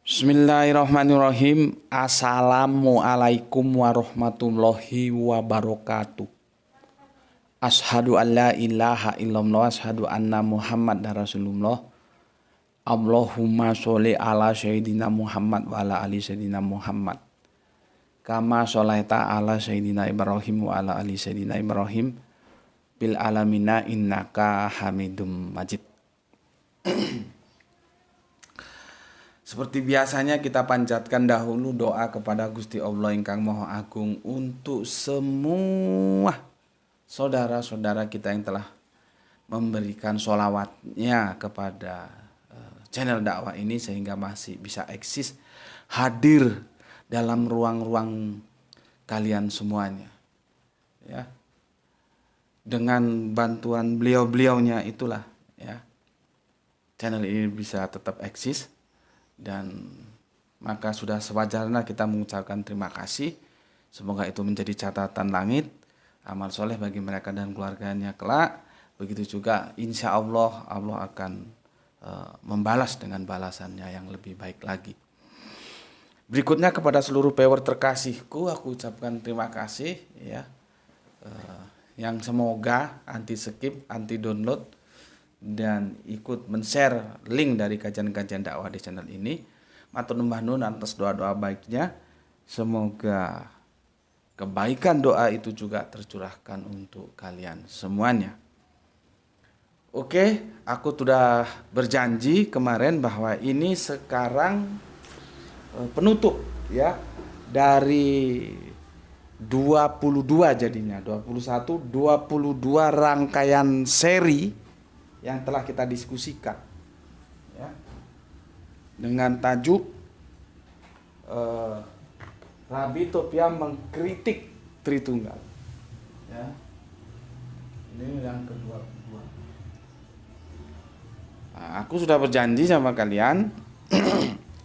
Bismillahirrahmanirrahim. Assalamualaikum warahmatullahi wabarakatuh. Ashadu an la ilaha illallah, ashadu anna Muhammad Rasulullah. Allahumma sholli ala sayyidina Muhammad wa ala ali sayyidina Muhammad. Kama sholaita ala sayyidina Ibrahim wa ala ali sayyidina Ibrahim bil alamina innaka hamidum majid. Seperti biasanya kita panjatkan dahulu doa kepada Gusti Allah ingkang Maha Agung untuk semua saudara-saudara kita yang telah memberikan sholawatnya kepada channel dakwah ini sehingga masih bisa eksis hadir dalam ruang-ruang kalian semuanya. Ya. Dengan bantuan beliau-beliaunya itulah ya channel ini bisa tetap eksis. Dan maka sudah sewajarnya kita mengucapkan terima kasih. Semoga itu menjadi catatan langit, amal soleh bagi mereka dan keluarganya kelak. Begitu juga insya Allah Allah akan membalas dengan balasannya yang lebih baik lagi. Berikutnya kepada seluruh viewer terkasihku aku ucapkan terima kasih ya. Yang semoga anti skip, anti download dan ikut men-share link dari kajian-kajian dakwah di channel ini. Matur nuwun nun atas doa-doa baiknya. Semoga kebaikan doa itu juga tercurahkan untuk kalian semuanya. Oke, aku sudah berjanji kemarin bahwa ini sekarang penutup ya dari 22 jadinya 22 rangkaian seri yang telah kita diskusikan ya, dengan tajuk Rabi Topia mengkritik Tritunggal ya. Ini yang kedua. Nah, aku sudah berjanji sama kalian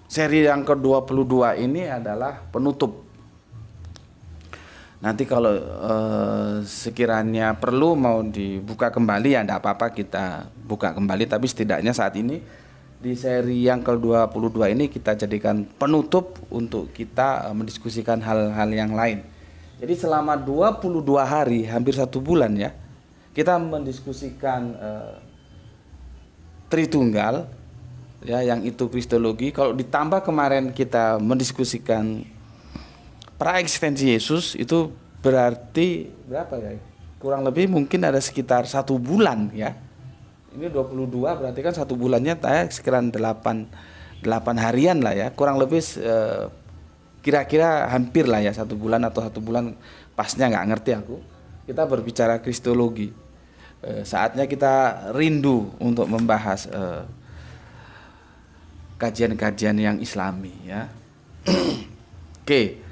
seri yang ke-22 ini adalah penutup. Nanti kalau sekiranya perlu mau dibuka kembali ya tidak apa-apa kita buka kembali. Tapi setidaknya saat ini di seri yang ke-22 ini kita jadikan penutup untuk kita mendiskusikan hal-hal yang lain. Jadi selama 22 hari hampir 1 bulan ya kita mendiskusikan Tritunggal ya, yang itu Kristologi. Kalau ditambah kemarin kita mendiskusikan pra-eksistensi Yesus, itu berarti berapa ya? Kurang lebih mungkin ada sekitar 1 bulan ya. Ini 22 berarti kan 1 bulannya sekitar 8 harian lah ya. Kurang lebih kira-kira hampir lah ya 1 bulan atau 1 bulan pasnya nggak ngerti aku. Kita berbicara Kristologi. Saatnya kita rindu untuk membahas kajian-kajian yang Islami ya. Oke.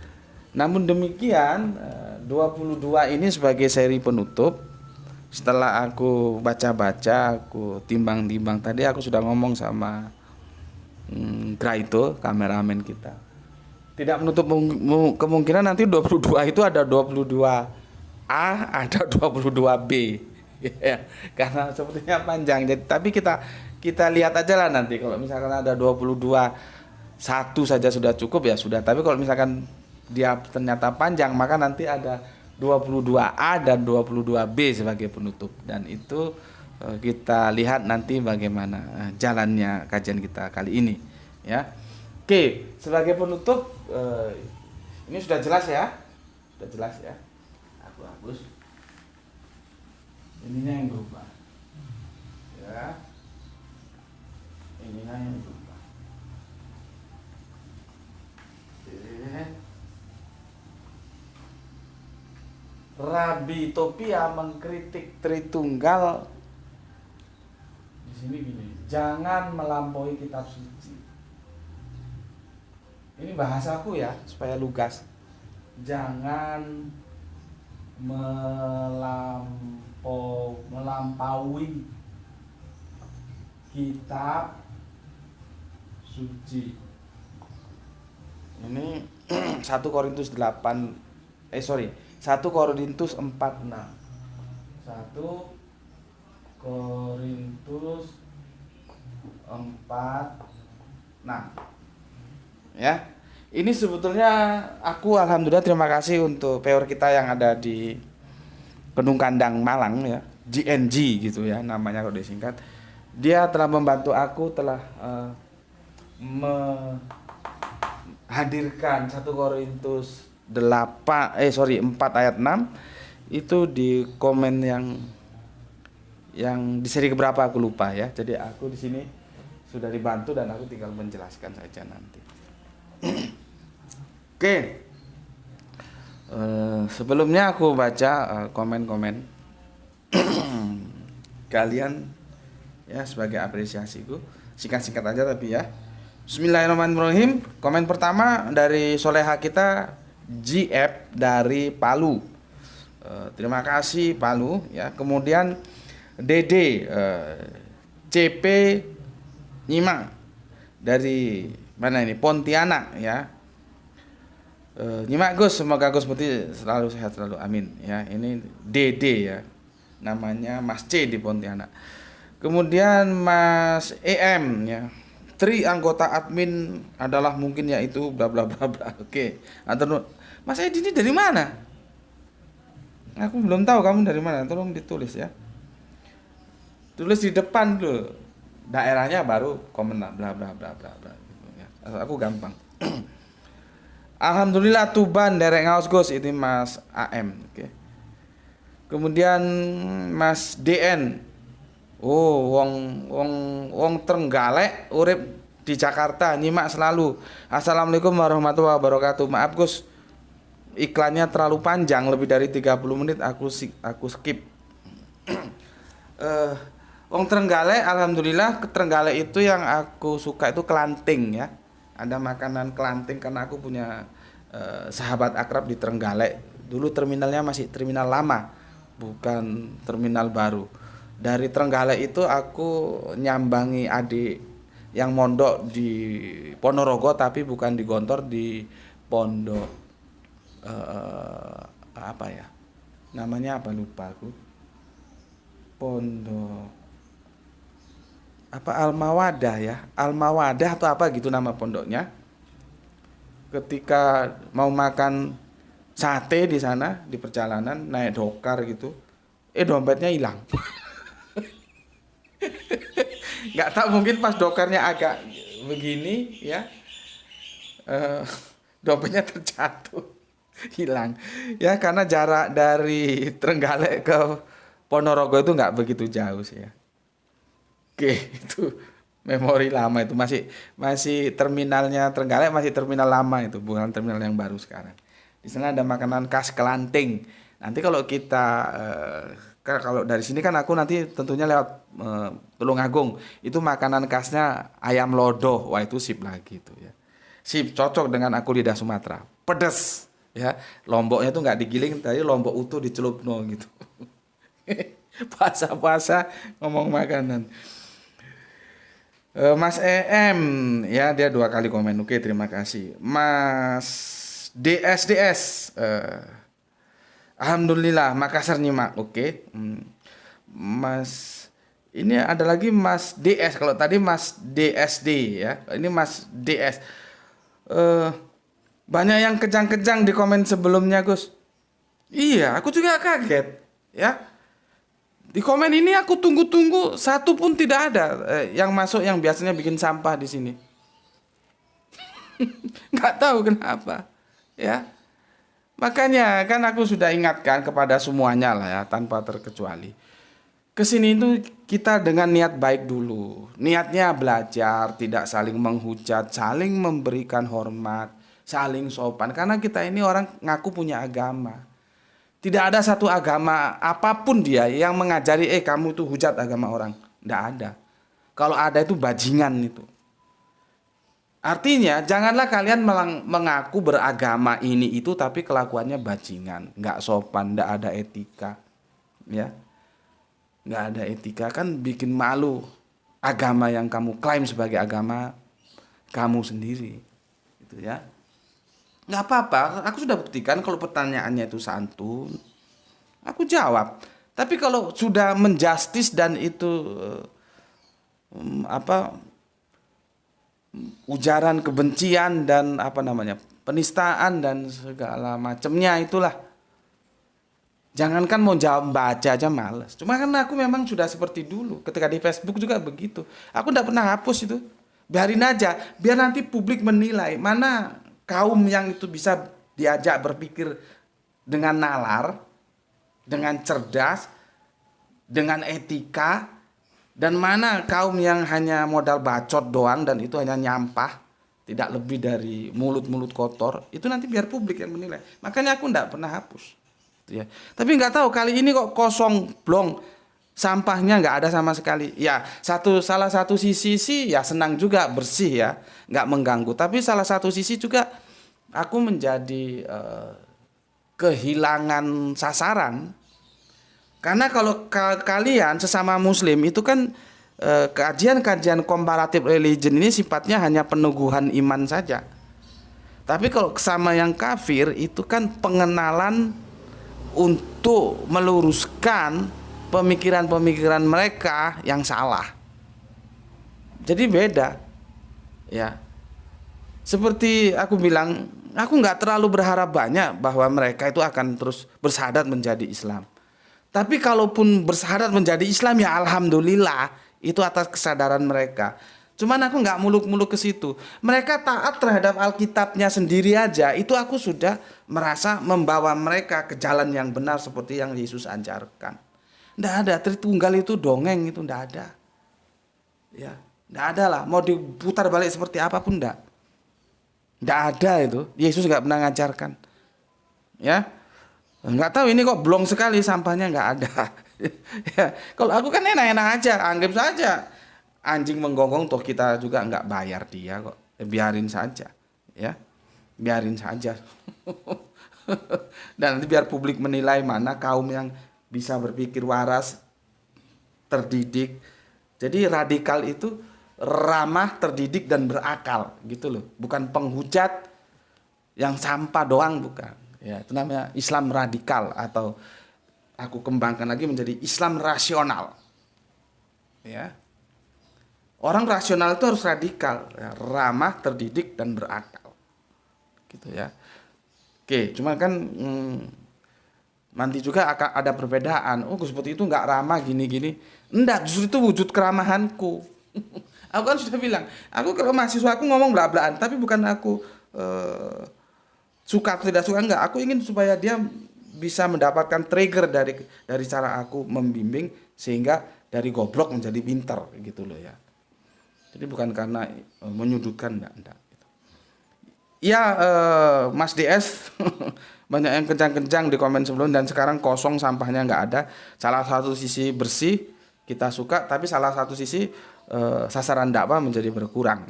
Namun demikian 22 ini sebagai seri penutup. Setelah aku baca-baca, aku timbang-timbang, tadi aku sudah ngomong sama Graito, kameramen kita. Tidak menutup kemungkinan nanti 22 itu ada 22A, ada 22B. Ya, karena sepertinya panjang. Jadi tapi kita lihat aja lah nanti kalau misalkan ada 22 satu saja sudah cukup ya sudah. Tapi kalau misalkan dia ternyata panjang maka nanti ada 22A dan 22B sebagai penutup dan itu kita lihat nanti bagaimana jalannya kajian kita kali ini ya. Oke, sebagai penutup ini sudah jelas ya. Sudah jelas ya. Aku hapus. Ininya yang berubah. Ya. Ininya yang berubah. Oke. Rabi Topia mengkritik Tritunggal. Di sini gini, jangan melampaui kitab suci. Ini bahasaku ya, supaya lugas. Jangan melampaui kitab suci. Ini 1 Korintus 4:6. 1 Korintus 4:6. ya. Ini sebetulnya aku alhamdulillah terima kasih untuk peor kita yang ada di Gunung Kandang Malang ya, GNG gitu ya namanya kalau disingkat. Dia telah membantu aku, telah menghadirkan 4 ayat 6 itu di komen yang di seri keberapa aku lupa ya. Jadi aku di sini sudah dibantu dan aku tinggal menjelaskan saja nanti. Oke. Sebelumnya aku baca komen-komen kalian ya sebagai apresiasiku. Singkat-singkat aja tapi ya. Bismillahirrahmanirrahim. Komen pertama dari soleha kita GF dari Palu. Terima kasih Palu ya. Kemudian Dede CP Nyima dari mana ini? Pontianak ya. Nyimak Gus, semoga Gus Putih selalu sehat selalu, amin ya. Ini Dede ya, namanya Mas C di Pontianak. Kemudian Mas EM ya, anggota admin adalah mungkin yaitu bla bla bla bla. Oke, atau Mas Edi ini dari mana? Aku belum tahu kamu dari mana, tolong ditulis ya. Tulis di depan dulu daerahnya, baru komen bla bla bla bla bla gitu ya. Aku gampang. Alhamdulillah Tuban derek ngaos Gus, ini Mas AM. Oke. Kemudian Mas DN. Oh, wong Trenggalek urip di Jakarta, nyimak selalu. Assalamualaikum warahmatullahi wabarakatuh. Maaf Gus, iklannya terlalu panjang, lebih dari 30 menit aku skip. Wong Trenggalek, alhamdulillah Trenggalek itu yang aku suka itu kelanting ya. Ada makanan kelanting karena aku punya sahabat akrab di Trenggalek. Dulu terminalnya masih terminal lama, bukan terminal baru. Dari Trenggalek itu aku nyambangi adik yang mondok di Ponorogo, tapi bukan di Gontor, di pondok apa ya? Namanya apa lupa aku. Pondok apa Almawadah ya, Almawadah atau apa gitu nama pondoknya. Ketika mau makan sate di sana di perjalanan naik dokar gitu, dompetnya hilang. Nggak tahu, mungkin pas dokarnya agak begini ya, dompetnya terjatuh, hilang ya, karena jarak dari Trenggalek ke Ponorogo itu nggak begitu jauh sih ya. Oke, itu memori lama, itu masih terminalnya Trenggalek, masih terminal lama itu, bukan terminal yang baru sekarang. Di sana ada makanan khas kelanting. Nanti kalau kita kalau dari sini kan aku nanti tentunya lewat Tulungagung, itu makanan khasnya ayam lodoh. Wah, itu sip lagi itu ya. Sip, cocok dengan aku lidah Sumatera. Pedes ya. Lomboknya itu nggak digiling, tadi lombok utuh dicelupno gitu. Puasa-puasa ngomong makanan. Mas EM ya, dia 2 kali komen. Oke, terima kasih. Mas DSDS alhamdulillah Makassar nyimak. Oke. Mas ini ada lagi Mas DS, kalau tadi Mas DSD ya. Ini Mas DS. Banyak yang kejang-kejang di komen sebelumnya, Gus. Iya, aku juga kaget ya. Di komen ini aku tunggu-tunggu, satu pun tidak ada yang masuk yang biasanya bikin sampah di sini. Nggak tahu kenapa, ya. Makanya kan aku sudah ingatkan kepada semuanya lah ya, tanpa terkecuali. Kesini itu kita dengan niat baik dulu. Niatnya belajar, tidak saling menghujat, saling memberikan hormat, saling sopan. Karena kita ini orang ngaku punya agama. Tidak ada satu agama apapun dia yang mengajari kamu tuh hujat agama orang. Tidak ada. Kalau ada itu bajingan itu. Artinya janganlah kalian mengaku beragama ini itu tapi kelakuannya bajingan, nggak sopan, nggak ada etika, ya, nggak ada etika, kan bikin malu agama yang kamu klaim sebagai agama kamu sendiri, gitu ya. Nggak apa-apa, aku sudah buktikan kalau pertanyaannya itu santun, aku jawab. Tapi kalau sudah menjustis dan itu ujaran kebencian dan penistaan dan segala macamnya itulah. Jangankan mau jawab baca aja males. Cuma kan aku memang sudah seperti dulu. Ketika di Facebook juga begitu. Aku tidak pernah hapus itu. Biarin aja. Biar nanti publik menilai mana kaum yang itu bisa diajak berpikir dengan nalar, dengan cerdas, dengan etika, dan mana kaum yang hanya modal bacot doang dan itu hanya nyampah, tidak lebih dari mulut-mulut kotor. Itu nanti biar publik yang menilai. Makanya aku tidak pernah hapus. Ya. Tapi nggak tahu kali ini kok kosong blong, sampahnya nggak ada sama sekali. Ya salah satu sisi sih ya senang juga bersih ya, nggak mengganggu. Tapi salah satu sisi juga aku menjadi kehilangan sasaran. Karena kalau kalian sesama muslim itu kan kajian-kajian komparatif religion ini sifatnya hanya peneguhan iman saja. Tapi kalau sama yang kafir itu kan pengenalan untuk meluruskan pemikiran-pemikiran mereka yang salah. Jadi beda. Ya. Seperti aku bilang, aku nggak terlalu berharap banyak bahwa mereka itu akan terus bersyahadat menjadi Islam. Tapi kalaupun bersyahadat menjadi Islam ya alhamdulillah, itu atas kesadaran mereka. Cuman aku nggak muluk-muluk ke situ. Mereka taat terhadap Alkitabnya sendiri aja, itu aku sudah merasa membawa mereka ke jalan yang benar seperti yang Yesus ajarkan. Nggak ada, Tritunggal itu dongeng, itu nggak ada. Ya, nggak ada lah. Mau diputar balik seperti apapun nggak ada itu. Yesus nggak pernah ngajarkan. Ya, nggak tahu ini kok blong sekali sampahnya nggak ada. Ya, kalau aku kan enak-enak aja, anggap saja anjing menggonggong toh kita juga nggak bayar dia kok, biarin saja, ya, biarin saja. Dan nanti biar publik menilai mana kaum yang bisa berpikir waras, terdidik. Jadi radikal itu ramah, terdidik dan berakal, gitu loh. Bukan penghujat yang sampah doang, bukan. Ya, itu namanya Islam radikal atau aku kembangkan lagi menjadi Islam rasional. Ya. Orang rasional itu harus radikal, ya, ramah, terdidik dan berakal. Gitu ya. Oke, cuma kan nanti juga akan ada perbedaan. Oh, seperti itu nggak ramah gini-gini. Enggak, justru itu wujud keramahanku. Aku kan sudah bilang, aku kalau mahasiswa aku ngomong bla-blaan, tapi bukan aku suka atau tidak suka, enggak. Aku ingin supaya dia bisa mendapatkan trigger dari cara aku membimbing sehingga dari goblok menjadi pintar gitu loh ya. Jadi bukan karena menyudutkan, enggak. Ya Mas DS banyak yang kencang-kencang di komen sebelum dan sekarang kosong sampahnya nggak ada. Salah satu sisi bersih kita suka, tapi salah satu sisi sasaran dakwah menjadi berkurang.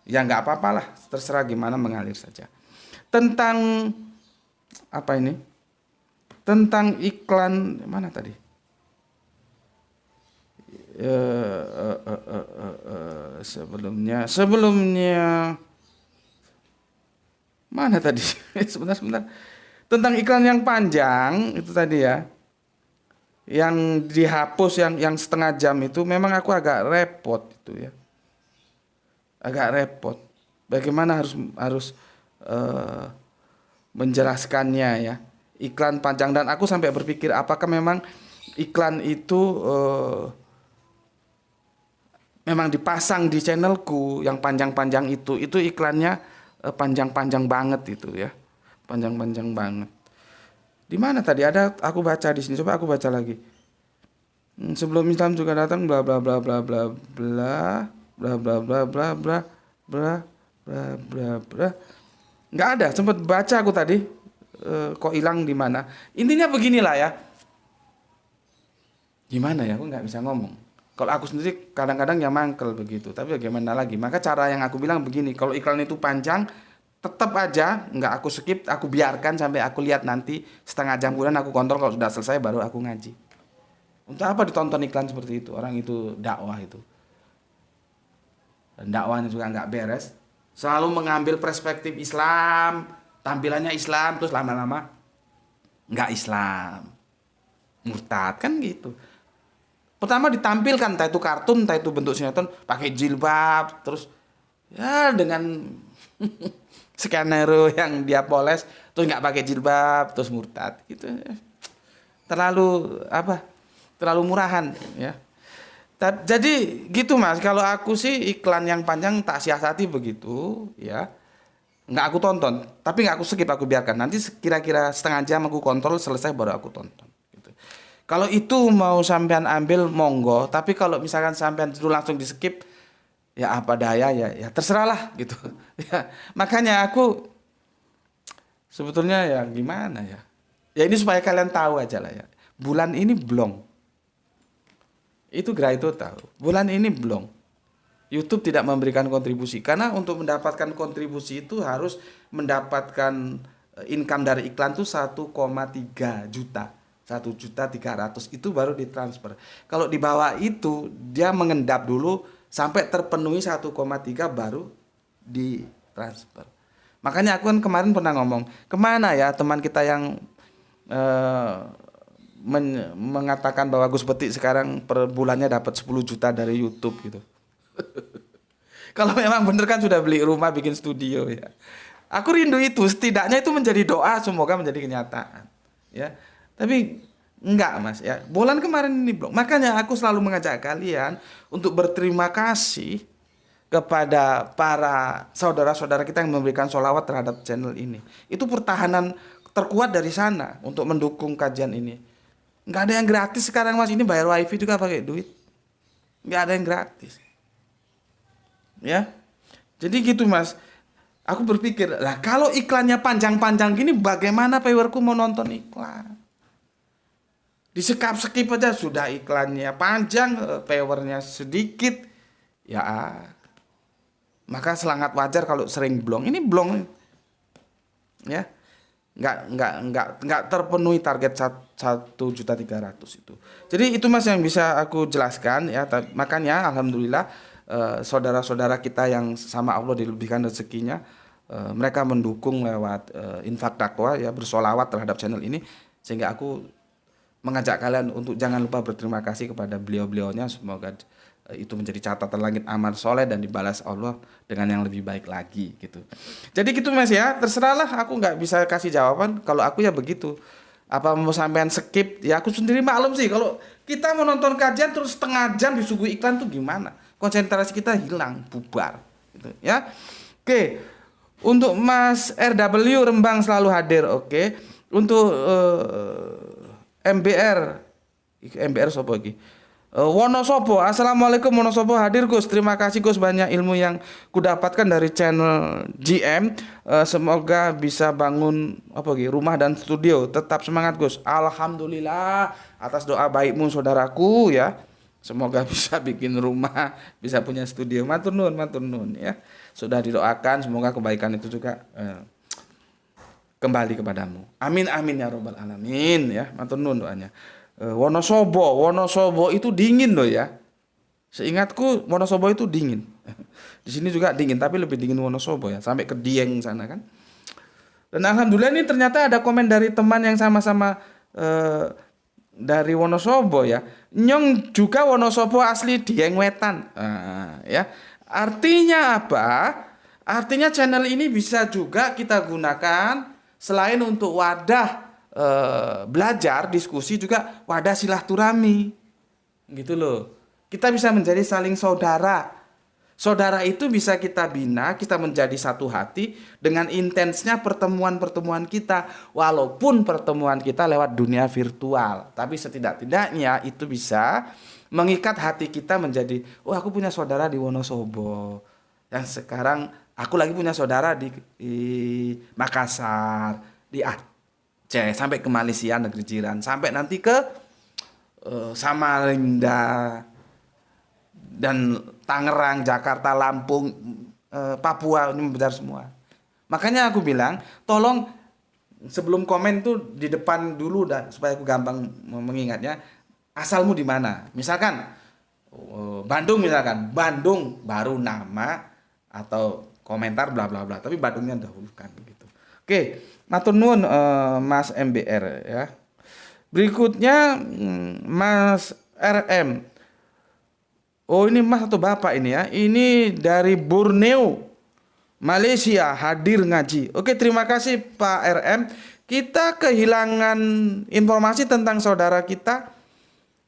Ya nggak apa-apalah, terserah gimana mengalir saja. Tentang apa ini? Tentang iklan mana tadi? Sebelumnya mana tadi? Sebentar. Tentang iklan yang panjang itu tadi ya. Yang dihapus yang setengah jam itu memang aku agak repot itu ya. Agak repot. Bagaimana harus menjelaskannya ya. Iklan panjang dan aku sampai berpikir apakah memang iklan itu memang dipasang di channelku yang panjang-panjang itu iklannya panjang-panjang banget itu ya, panjang-panjang banget. Di mana tadi ada? Aku baca di sini. Coba aku baca lagi. Sebelum Islam juga datang bla bla bla bla bla bla bla bla bla bla bla bla bla bla bla. Nggak ada. Sempat baca aku tadi. Kok hilang di mana? Intinya beginilah ya. Gimana ya? Aku nggak bisa ngomong. Kalau aku sendiri kadang-kadang yang mangkel begitu, tapi bagaimana lagi? Maka cara yang aku bilang begini, kalau iklan itu panjang, tetap aja nggak aku skip, aku biarkan sampai aku lihat nanti setengah jam kemudian aku kontrol kalau sudah selesai baru aku ngaji. Untuk apa ditonton iklan seperti itu? Orang itu dakwah itu. Dan dakwahnya juga nggak beres. Selalu mengambil perspektif Islam, tampilannya Islam, terus lama-lama nggak Islam. Murtad kan gitu. Pertama ditampilkan entah itu kartun, entah itu bentuk sinetron pakai jilbab, terus Ya dengan skenario yang dia poles, terus nggak pakai jilbab, terus murtad, gitu. Terlalu apa? Terlalu murahan, ya. Jadi gitu Mas, kalau aku sih iklan yang panjang tak siasati begitu, ya. Nggak aku tonton, tapi nggak aku skip, aku biarkan. Nanti kira-kira setengah jam aku kontrol selesai baru aku tonton. Gitu. Kalau itu mau sampean ambil monggo, tapi kalau misalkan sampean dulu langsung di skip, ya apa daya ya, ya terserahlah gitu. Ya, makanya aku sebetulnya ya gimana ya. Ya ini supaya kalian tahu aja lah ya. Bulan ini blong. Itu gerai itu tahu. Bulan ini blong. YouTube tidak memberikan kontribusi karena untuk mendapatkan kontribusi itu harus mendapatkan income dari iklan tuh 1,3 juta. 1.300.000 itu baru ditransfer. Kalau di bawah itu dia mengendap dulu sampai terpenuhi 1,3 baru ditransfer. Makanya aku kan kemarin pernah ngomong, kemana ya teman kita yang eh, mengatakan bahwa Gus Betik sekarang per bulannya dapat 10 juta dari YouTube gitu. Kalau memang bener kan sudah beli rumah, bikin studio ya. Aku rindu itu, setidaknya itu menjadi doa, semoga menjadi kenyataan. Ya, tapi enggak Mas ya. Bulan kemarin ini blok. Makanya aku selalu mengajak kalian untuk berterima kasih kepada para saudara-saudara kita yang memberikan sholawat terhadap channel ini. Itu pertahanan terkuat dari sana untuk mendukung kajian ini. Nggak ada yang gratis sekarang Mas, ini bayar wifi juga pakai duit. Nggak ada yang gratis. Ya, jadi gitu Mas. Aku berpikir, lah kalau iklannya panjang-panjang gini, bagaimana viewerku mau nonton iklan? Di skip aja sudah iklannya panjang, viewernya sedikit, ya. Maka sangat wajar kalau sering blong. Ini blong, ya, nggak terpenuhi target 1.300.000 itu. Jadi itu Mas yang bisa aku jelaskan ya. Makanya alhamdulillah saudara-saudara kita yang sama Allah dilebihkan rezekinya, mereka mendukung lewat infak dakwah ya, bersolawat terhadap channel ini, sehingga aku mengajak kalian untuk jangan lupa berterima kasih kepada beliau-beliaunya. Semoga itu menjadi catatan langit amal soleh dan dibalas Allah dengan yang lebih baik lagi gitu. Jadi gitu Mas ya, terserahlah, aku nggak bisa kasih jawaban. Kalau aku ya begitu. Apa mau sampean skip ya aku sendiri maklum sih. Kalau kita mau nonton kajian terus setengah jam disuguhi iklan tuh gimana? Konsentrasi kita hilang, bubar gitu ya. Oke. Untuk Mas RW Rembang selalu hadir, oke. Untuk MBR sopo iki? Wonosobo, assalamualaikum Wonosobo, hadir Gus. Terima kasih Gus, banyak ilmu yang kudapatkan dari channel GM. Semoga bisa bangun rumah dan studio. Tetap semangat Gus. Alhamdulillah atas doa baikmu saudaraku ya. Semoga bisa bikin rumah, bisa punya studio. Matur nuwun ya. Sudah didoakan, semoga kebaikan itu juga kembali kepadamu. Amin amin ya robbal alamin ya. Matur nuwun doanya. Wonosobo itu dingin loh ya. Seingatku Wonosobo itu dingin. Di sini juga dingin, tapi lebih dingin Wonosobo ya, sampai ke Dieng sana kan. Dan alhamdulillah ini ternyata ada komen dari teman yang sama-sama dari Wonosobo ya. Nyong juga Wonosobo asli Dieng Wetan. Ya. Artinya apa? Artinya channel ini bisa juga kita gunakan selain untuk wadah belajar, diskusi, juga wadah silaturahmi gitu loh. Kita bisa menjadi saling saudara. Saudara itu bisa kita bina, kita menjadi satu hati dengan intensnya pertemuan-pertemuan kita, walaupun pertemuan kita lewat dunia virtual, tapi setidak-tidaknya itu bisa mengikat hati kita menjadi, oh aku punya saudara di Wonosobo, yang sekarang aku lagi punya saudara di Makassar, di sampai ke Malaysia, negeri jiran, sampai nanti ke Samarinda dan Tangerang, Jakarta, Lampung, Papua, ini besar semua. Makanya aku bilang, tolong sebelum komen tuh di depan dulu dah, supaya aku gampang mengingatnya. Asalmu di mana? Misalkan Bandung, Bandung baru nama atau komentar bla bla bla, tapi Bandungnya dahulukan gitu. Oke, matur nuwun Mas MBR ya. Berikutnya Mas RM. Oh ini Mas atau Bapak ini ya. Ini dari Borneo, Malaysia hadir ngaji. Oke, terima kasih Pak RM. Kita kehilangan informasi tentang saudara kita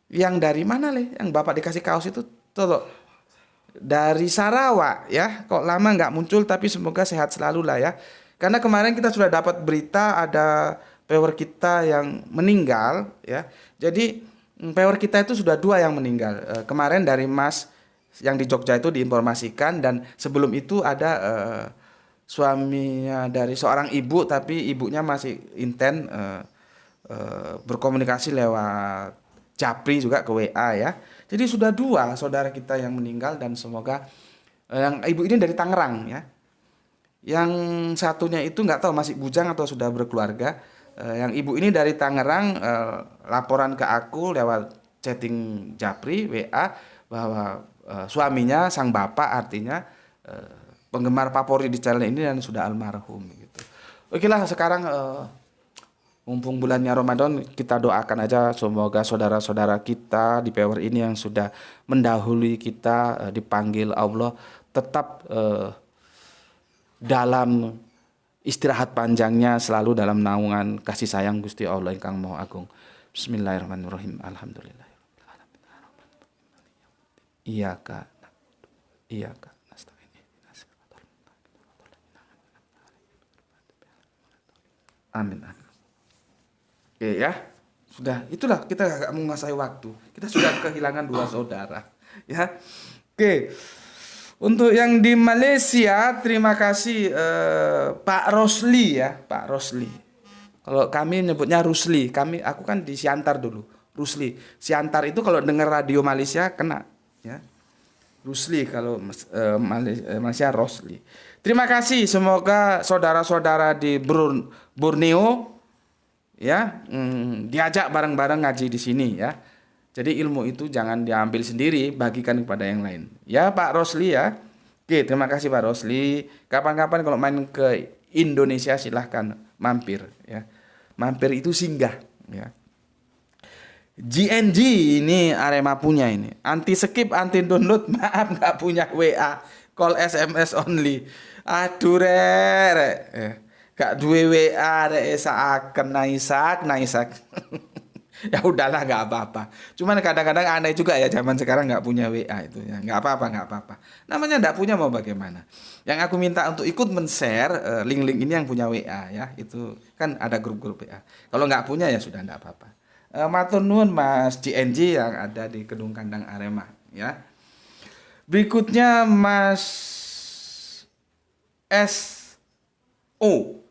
yang dari mana Le? Yang Bapak dikasih kaos itu tuh dari Sarawak ya. Kok lama nggak muncul, tapi semoga sehat selalu lah ya. Karena kemarin kita sudah dapat berita ada pewer kita yang meninggal ya. Jadi pewer kita itu sudah 2 yang meninggal. Kemarin dari Mas yang di Jogja itu diinformasikan, dan sebelum itu ada suaminya dari seorang ibu, tapi ibunya masih inten berkomunikasi lewat Japri juga ke WA ya. Jadi sudah 2 saudara kita yang meninggal, dan semoga yang ibu ini dari Tangerang ya. Yang satunya itu nggak tahu masih bujang atau sudah berkeluarga. Yang ibu ini dari Tangerang laporan ke aku lewat chatting Japri WA bahwa suaminya sang bapak artinya penggemar favorit di channel ini dan sudah almarhum gitu. Oke lah, sekarang mumpung bulannya Ramadan, kita doakan aja semoga saudara-saudara kita di Power ini yang sudah mendahului kita dipanggil Allah tetap dalam istirahat panjangnya, selalu dalam naungan kasih sayang Gusti Allah ingkang Maha Agung. Bismillahirrahmanirrahim. Alhamdulillah. Iyyaka iyyaka nasta'in. Amin. Oke ya. Sudah, itulah kita agak menguasai waktu. Kita sudah kehilangan 2 saudara. Ya. Oke. Untuk yang di Malaysia, terima kasih Pak Rosli ya, Pak Rosli. Kalau kami nyebutnya Rusli, aku kan di Siantar dulu, Rusli. Siantar itu kalau dengar radio Malaysia kena, ya. Rusli kalau Malaysia Rosli. Terima kasih, semoga saudara-saudara di Borneo, ya, diajak bareng-bareng ngaji di sini ya. Jadi ilmu itu jangan diambil sendiri, bagikan kepada yang lain. Ya Pak Rosli ya. Oke, terima kasih Pak Rosli. Kapan-kapan kalau main ke Indonesia silahkan mampir ya. Mampir itu singgah ya. GNG ini Arema punya ini. Anti skip, anti download, maaf nggak punya WA. Call SMS only. Aduh re. Gak duwe WA re saaken naisak. Ya udahlah nggak apa-apa. Cuman kadang-kadang aneh juga ya zaman sekarang nggak punya WA itu ya. Nggak apa-apa. Namanya nggak punya mau bagaimana. Yang aku minta untuk ikut men-share link-link ini yang punya WA ya. Itu kan ada grup-grup WA. Kalau nggak punya ya sudah nggak apa-apa. Matur nuwun Mas GNG yang ada di Gedung Kandang Arema ya. Berikutnya Mas SO.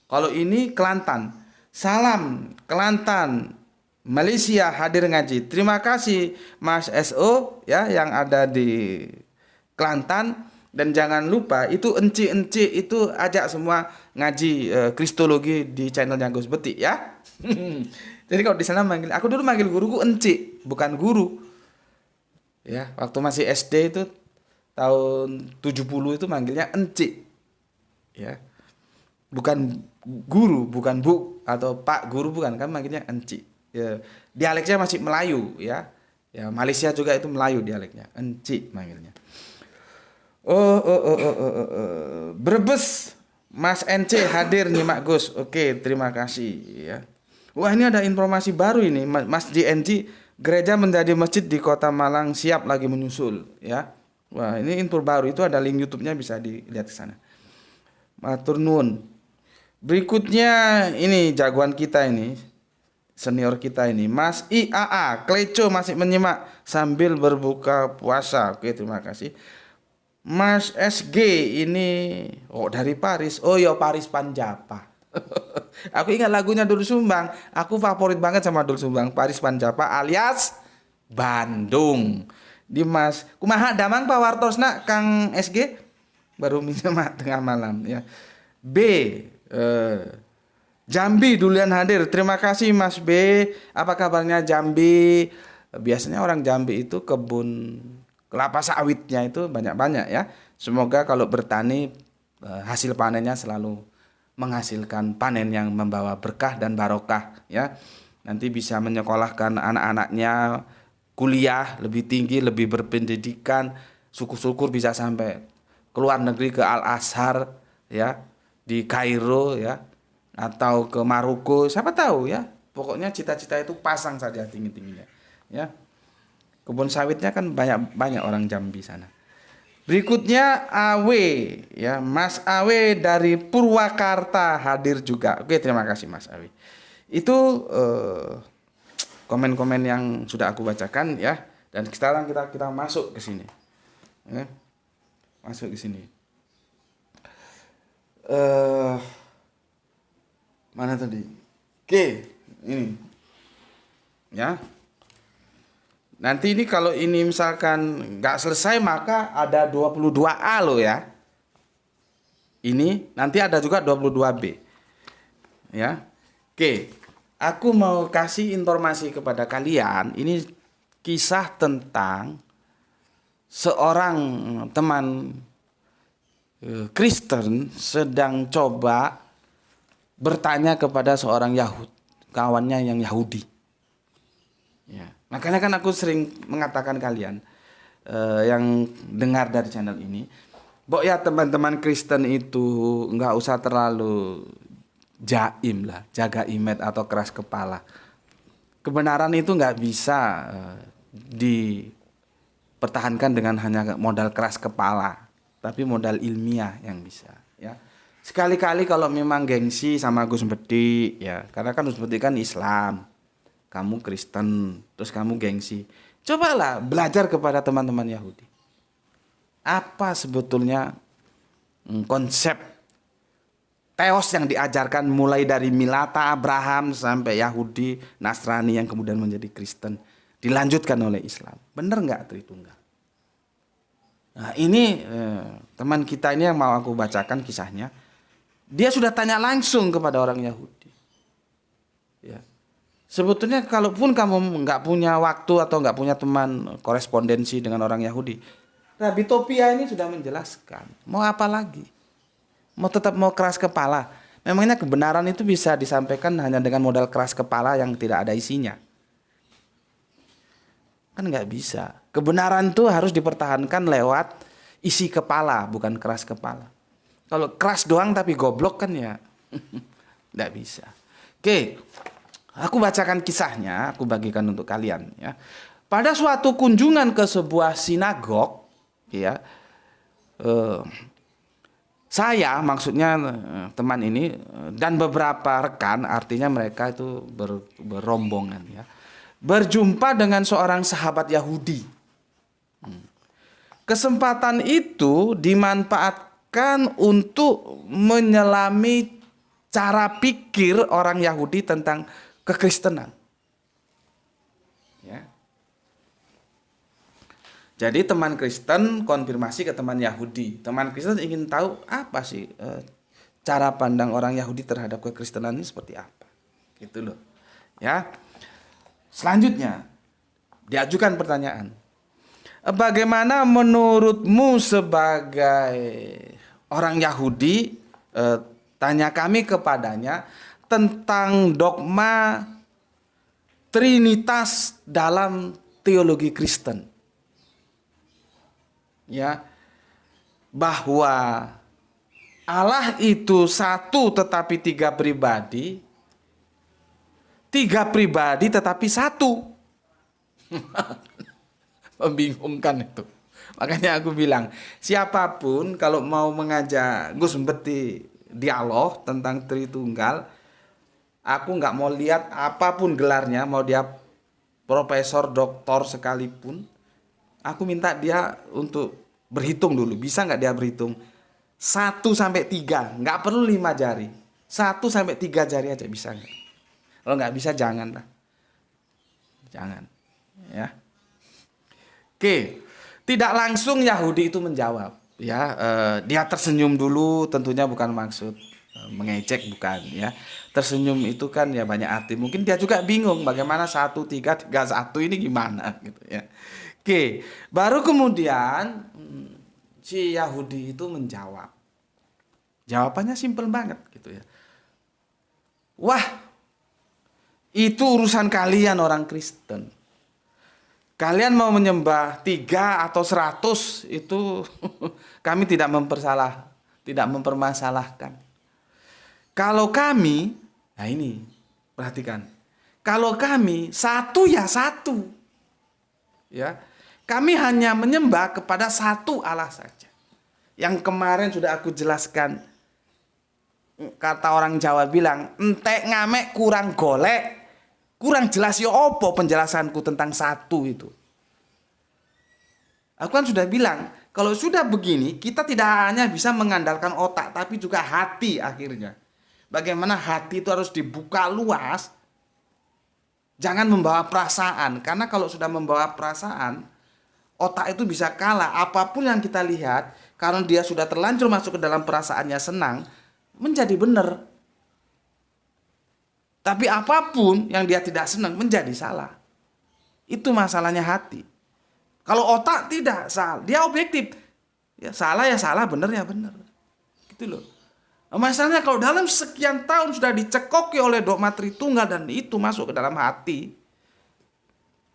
Kalau ini Kelantan. Salam Kelantan. Malaysia hadir ngaji. Terima kasih Mas SO ya yang ada di Kelantan, dan jangan lupa itu enci itu ajak semua ngaji kristologi di channelnya Gus Betik ya. Jadi kalau di sana manggil, aku dulu manggil guruku enci, bukan guru. Ya, waktu masih SD itu tahun 70 itu manggilnya enci. Ya. Bukan guru, bukan Bu atau Pak guru, bukan, kan manggilnya enci. Ya, dialeknya masih Melayu ya. Ya, Malaysia juga itu Melayu dialeknya. Enci manggilnya. Brebes Mas NC hadir nyimak Gus. Oke, terima kasih ya. Wah, ini ada informasi baru ini. Mas JNC, gereja menjadi masjid di Kota Malang siap lagi menyusul ya. Wah, ini info baru, itu ada link YouTube-nya bisa dilihat ke sana. Matur nuwun. Berikutnya ini jagoan kita ini. Senior kita ini Mas IAA Kleco masih menyimak sambil berbuka puasa. Oke, terima kasih. Mas SG ini dari Paris. Oh ya, Paris Panjapa. Aku ingat lagunya Dul Sumbang. Aku favorit banget sama Dul Sumbang. Paris Panjapa alias Bandung. Dimas kumaha damang pawartosna Kang SG baru minyak tengah malam ya. Jambi duluan hadir. Terima kasih Mas B. Apa kabarnya Jambi? Biasanya orang Jambi itu kebun kelapa sawitnya itu banyak-banyak ya. Semoga kalau bertani hasil panennya selalu menghasilkan panen yang membawa berkah dan barokah ya. Nanti bisa menyekolahkan anak-anaknya kuliah lebih tinggi, lebih berpendidikan, syukur-syukur bisa sampai ke luar negeri, ke Al Azhar ya, di Kairo ya, atau ke Maroko, siapa tahu ya. Pokoknya cita-cita itu pasang saja tinggi-tingginya ya. Kebun sawitnya kan banyak banyak orang Jambi sana. Berikutnya Awe ya, Mas Awe dari Purwakarta hadir juga. Oke, terima kasih Mas Awe. Itu komen-komen yang sudah aku bacakan ya. Dan sekarang kita masuk ke sini. Ya. Masuk ke sini. Mana tadi? Oke, ini. Ya. Nanti ini kalau ini misalkan nggak selesai maka ada 22A loh ya. Ini nanti ada juga 22B. Ya. Oke. Aku mau kasih informasi kepada kalian. Ini kisah tentang seorang teman Kristen sedang coba bertanya kepada seorang kawannya yang Yahudi. Ya. Makanya kan aku sering mengatakan kalian yang dengar dari channel ini, bahwa ya teman-teman Kristen itu nggak usah terlalu jaim lah, jaga image atau keras kepala. Kebenaran itu nggak bisa dipertahankan dengan hanya modal keras kepala, tapi modal ilmiah yang bisa. Ya. Sekali-kali kalau memang gengsi sama Gus Bedi, ya, karena kan Gus Bedi kan Islam. Kamu Kristen, terus kamu gengsi. Cobalah belajar kepada teman-teman Yahudi. Apa sebetulnya konsep teos yang diajarkan mulai dari Milata, Abraham, sampai Yahudi, Nasrani yang kemudian menjadi Kristen. Dilanjutkan oleh Islam. Benar nggak Tritunggal? Nah ini teman kita ini yang mau aku bacakan kisahnya. Dia sudah tanya langsung kepada orang Yahudi. Ya. Sebetulnya kalaupun kamu nggak punya waktu atau nggak punya teman korespondensi dengan orang Yahudi, Rabbi Topia ini sudah menjelaskan. Mau apa lagi? Mau keras kepala? Memangnya kebenaran itu bisa disampaikan hanya dengan modal keras kepala yang tidak ada isinya? Kan nggak bisa. Kebenaran itu harus dipertahankan lewat isi kepala, bukan keras kepala. Kalau keras doang tapi goblok kan ya nggak bisa. Oke. Aku bacakan kisahnya, aku bagikan untuk kalian ya. Pada suatu kunjungan ke sebuah sinagog, ya, saya maksudnya teman ini dan beberapa rekan, artinya mereka itu berombongan ya, berjumpa dengan seorang sahabat Yahudi. Kesempatan itu dimanfaatkan untuk menyelami cara pikir orang Yahudi tentang kekristenan. Ya. Jadi teman Kristen konfirmasi ke teman Yahudi. Teman Kristen ingin tahu apa sih cara pandang orang Yahudi terhadap kekristenan ini seperti apa. Gitu loh. Ya. Selanjutnya diajukan pertanyaan. Bagaimana menurutmu sebagai orang Yahudi, tanya kami kepadanya tentang dogma Trinitas dalam teologi Kristen. Ya. Bahwa Allah itu satu tetapi tiga pribadi tetapi satu. Membingungkan itu. Makanya aku bilang, siapapun kalau mau mengajak Gus Bedi dialog tentang Tritunggal, aku nggak mau lihat apapun gelarnya, mau dia profesor, doktor sekalipun, aku minta dia untuk berhitung dulu. Bisa nggak dia berhitung 1 sampai 3, nggak perlu 5 jari, 1 sampai 3 jari aja bisa nggak? Kalau nggak bisa jangan lah, jangan, ya. Oke, tidak langsung Yahudi itu menjawab, ya. Dia tersenyum dulu, tentunya bukan maksud mengejek, bukan, ya. Tersenyum itu kan ya banyak arti. Mungkin dia juga bingung bagaimana 1, 3, 3, 1 ini gimana gitu ya. Oke, baru kemudian si Yahudi itu menjawab. Jawabannya simpel banget gitu ya. Wah, itu urusan kalian orang Kristen. Kalian mau menyembah 3 atau 100 itu kami tidak mempermasalahkan. Kalau kami, nah ini perhatikan. Kalau kami satu ya satu. Ya. Kami hanya menyembah kepada satu Allah saja. Yang kemarin sudah aku jelaskan. Kata orang Jawa bilang, entek ngamek kurang golek. Kurang jelas ya opo penjelasanku tentang satu itu. Aku kan sudah bilang, kalau sudah begini, kita tidak hanya bisa mengandalkan otak, tapi juga hati akhirnya. Bagaimana hati itu harus dibuka luas. Jangan membawa perasaan, karena kalau sudah membawa perasaan, otak itu bisa kalah. Apapun yang kita lihat, karena dia sudah terlanjur masuk ke dalam perasaannya senang, menjadi benar. Tapi apapun yang dia tidak senang menjadi salah. Itu masalahnya hati. Kalau otak tidak salah, dia objektif. Ya salah, benar ya benar. Gitu loh. Masalahnya kalau dalam sekian tahun sudah dicekoki oleh dogma Tritunggal dan itu masuk ke dalam hati,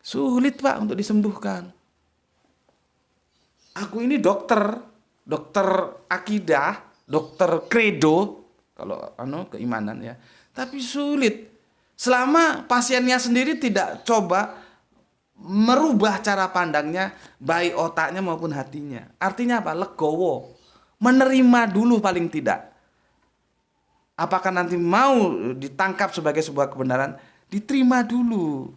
sulit Pak untuk disembuhkan. Aku ini dokter akidah, dokter kredo, kalau keimanan ya. Tapi sulit. Selama pasiennya sendiri tidak coba merubah cara pandangnya, baik otaknya maupun hatinya. Artinya apa? Legowo. Menerima dulu paling tidak. Apakah nanti mau ditangkap sebagai sebuah kebenaran? Diterima dulu.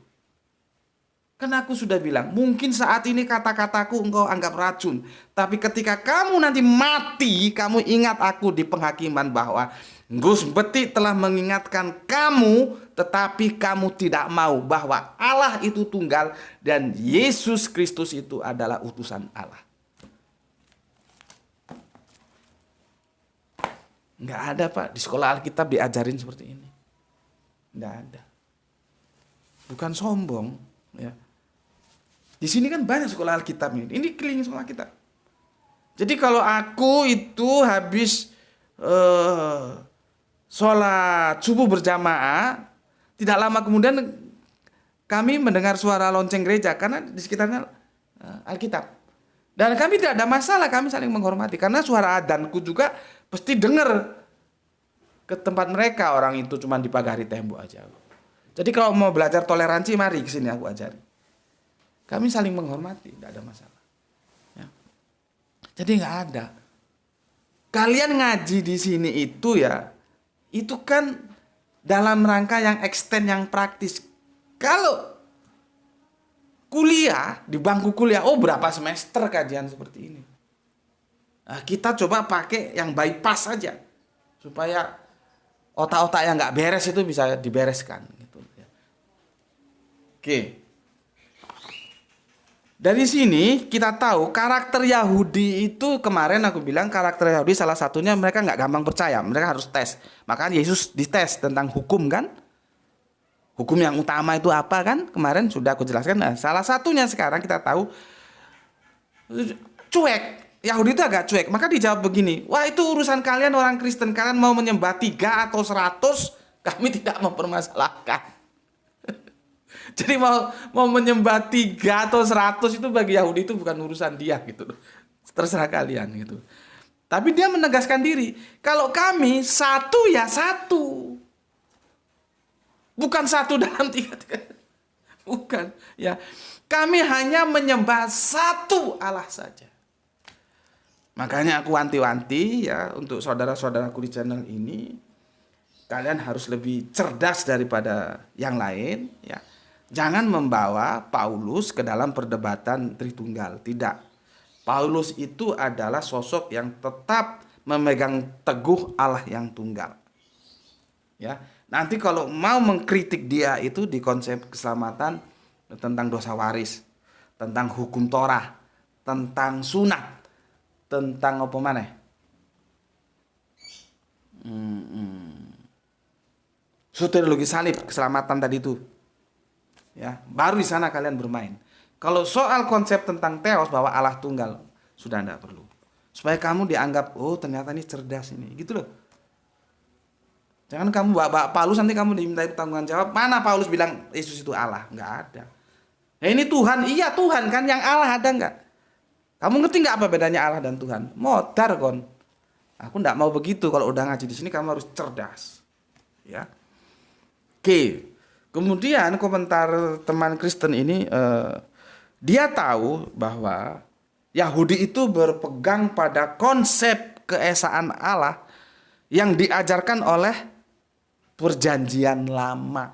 Karena aku sudah bilang, mungkin saat ini kata-kataku engkau anggap racun. Tapi ketika kamu nanti mati, kamu ingat aku di penghakiman bahwa Gus Beti telah mengingatkan kamu, tetapi kamu tidak mau bahwa Allah itu tunggal dan Yesus Kristus itu adalah utusan Allah. Enggak ada Pak, di sekolah Alkitab diajarin seperti ini. Enggak ada. Bukan sombong, ya. Di sini kan banyak sekolah Alkitab ini. Ini keliling sekolah Alkitab. Jadi kalau aku itu habis sholat subuh berjamaah, tidak lama kemudian kami mendengar suara lonceng gereja karena di sekitarnya Alkitab. Dan kami tidak ada masalah, kami saling menghormati karena suara adzanku juga pasti dengar ke tempat mereka. Orang itu cuma dipagari tembok aja. Jadi kalau mau belajar toleransi, mari ke sini aku ajari. Kami saling menghormati, tidak ada masalah. Ya. Jadi nggak ada. Kalian ngaji di sini itu ya, itu kan dalam rangka yang extend, yang praktis. Kalau kuliah, di bangku kuliah, berapa semester kajian seperti ini. Nah, kita coba pakai yang bypass saja, supaya otak-otak yang nggak beres itu bisa dibereskan. Gitu. Oke. Dari sini kita tahu karakter Yahudi itu, kemarin aku bilang karakter Yahudi salah satunya mereka nggak gampang percaya, mereka harus tes. Makanya Yesus dites tentang hukum kan, hukum yang utama itu apa kan, kemarin sudah aku jelaskan. Nah, salah satunya sekarang kita tahu cuek, Yahudi itu agak cuek. Maka dijawab begini, wah itu urusan kalian orang Kristen, kalian mau menyembah 3 atau 100, kami tidak mempermasalahkan. Jadi mau menyembah 3 atau 100 itu bagi Yahudi itu bukan urusan dia gitu. Terserah kalian gitu. Tapi dia menegaskan diri, kalau kami satu ya satu. Bukan satu dalam 3. Bukan, ya. Kami hanya menyembah satu Allah saja. Makanya aku wanti-wanti ya untuk saudara-saudaraku di channel ini, kalian harus lebih cerdas daripada yang lain ya. Jangan membawa Paulus ke dalam perdebatan Tritunggal. Tidak. Paulus itu adalah sosok yang tetap memegang teguh Allah yang tunggal. Ya. Nanti kalau mau mengkritik dia itu di konsep keselamatan, tentang dosa waris, tentang hukum Torah, tentang sunat, tentang apa mana? Soteriologi salib, keselamatan tadi itu. Ya, baru di sana kalian bermain. Kalau soal konsep tentang teos bahwa Allah tunggal, sudah tidak perlu. Supaya kamu dianggap, ternyata ini cerdas ini, gitu loh. Jangan kamu bawa Paulus nanti kamu diminta tanggungan jawab. Mana Paulus bilang Yesus itu Allah? Nggak ada. Nah, ini Tuhan, iya Tuhan kan, yang Allah ada nggak? Kamu ngerti nggak apa bedanya Allah dan Tuhan? Modar kon. Aku nggak mau begitu. Kalau udah ngaji di sini kamu harus cerdas. Ya. Oke. Kemudian komentar teman Kristen ini, dia tahu bahwa Yahudi itu berpegang pada konsep keesaan Allah yang diajarkan oleh perjanjian lama.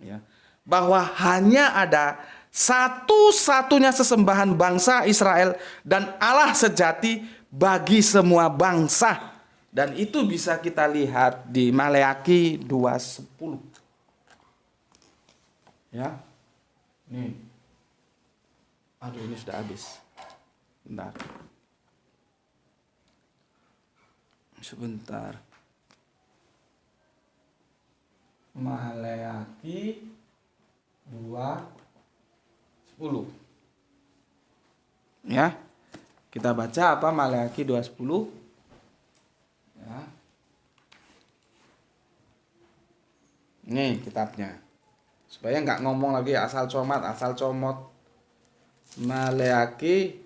Ya. Bahwa hanya ada satu-satunya sesembahan bangsa Israel dan Allah sejati bagi semua bangsa. Dan itu bisa kita lihat di Maleakhi 2:10. Ya. Nih. Aduh, ini sudah habis. Bentar. Sebentar. Maleakhi 2:10. Ya. Kita baca apa Maleakhi 2:10? Ya. Nih kitabnya. Supaya nggak ngomong lagi asal comot. Maleakhi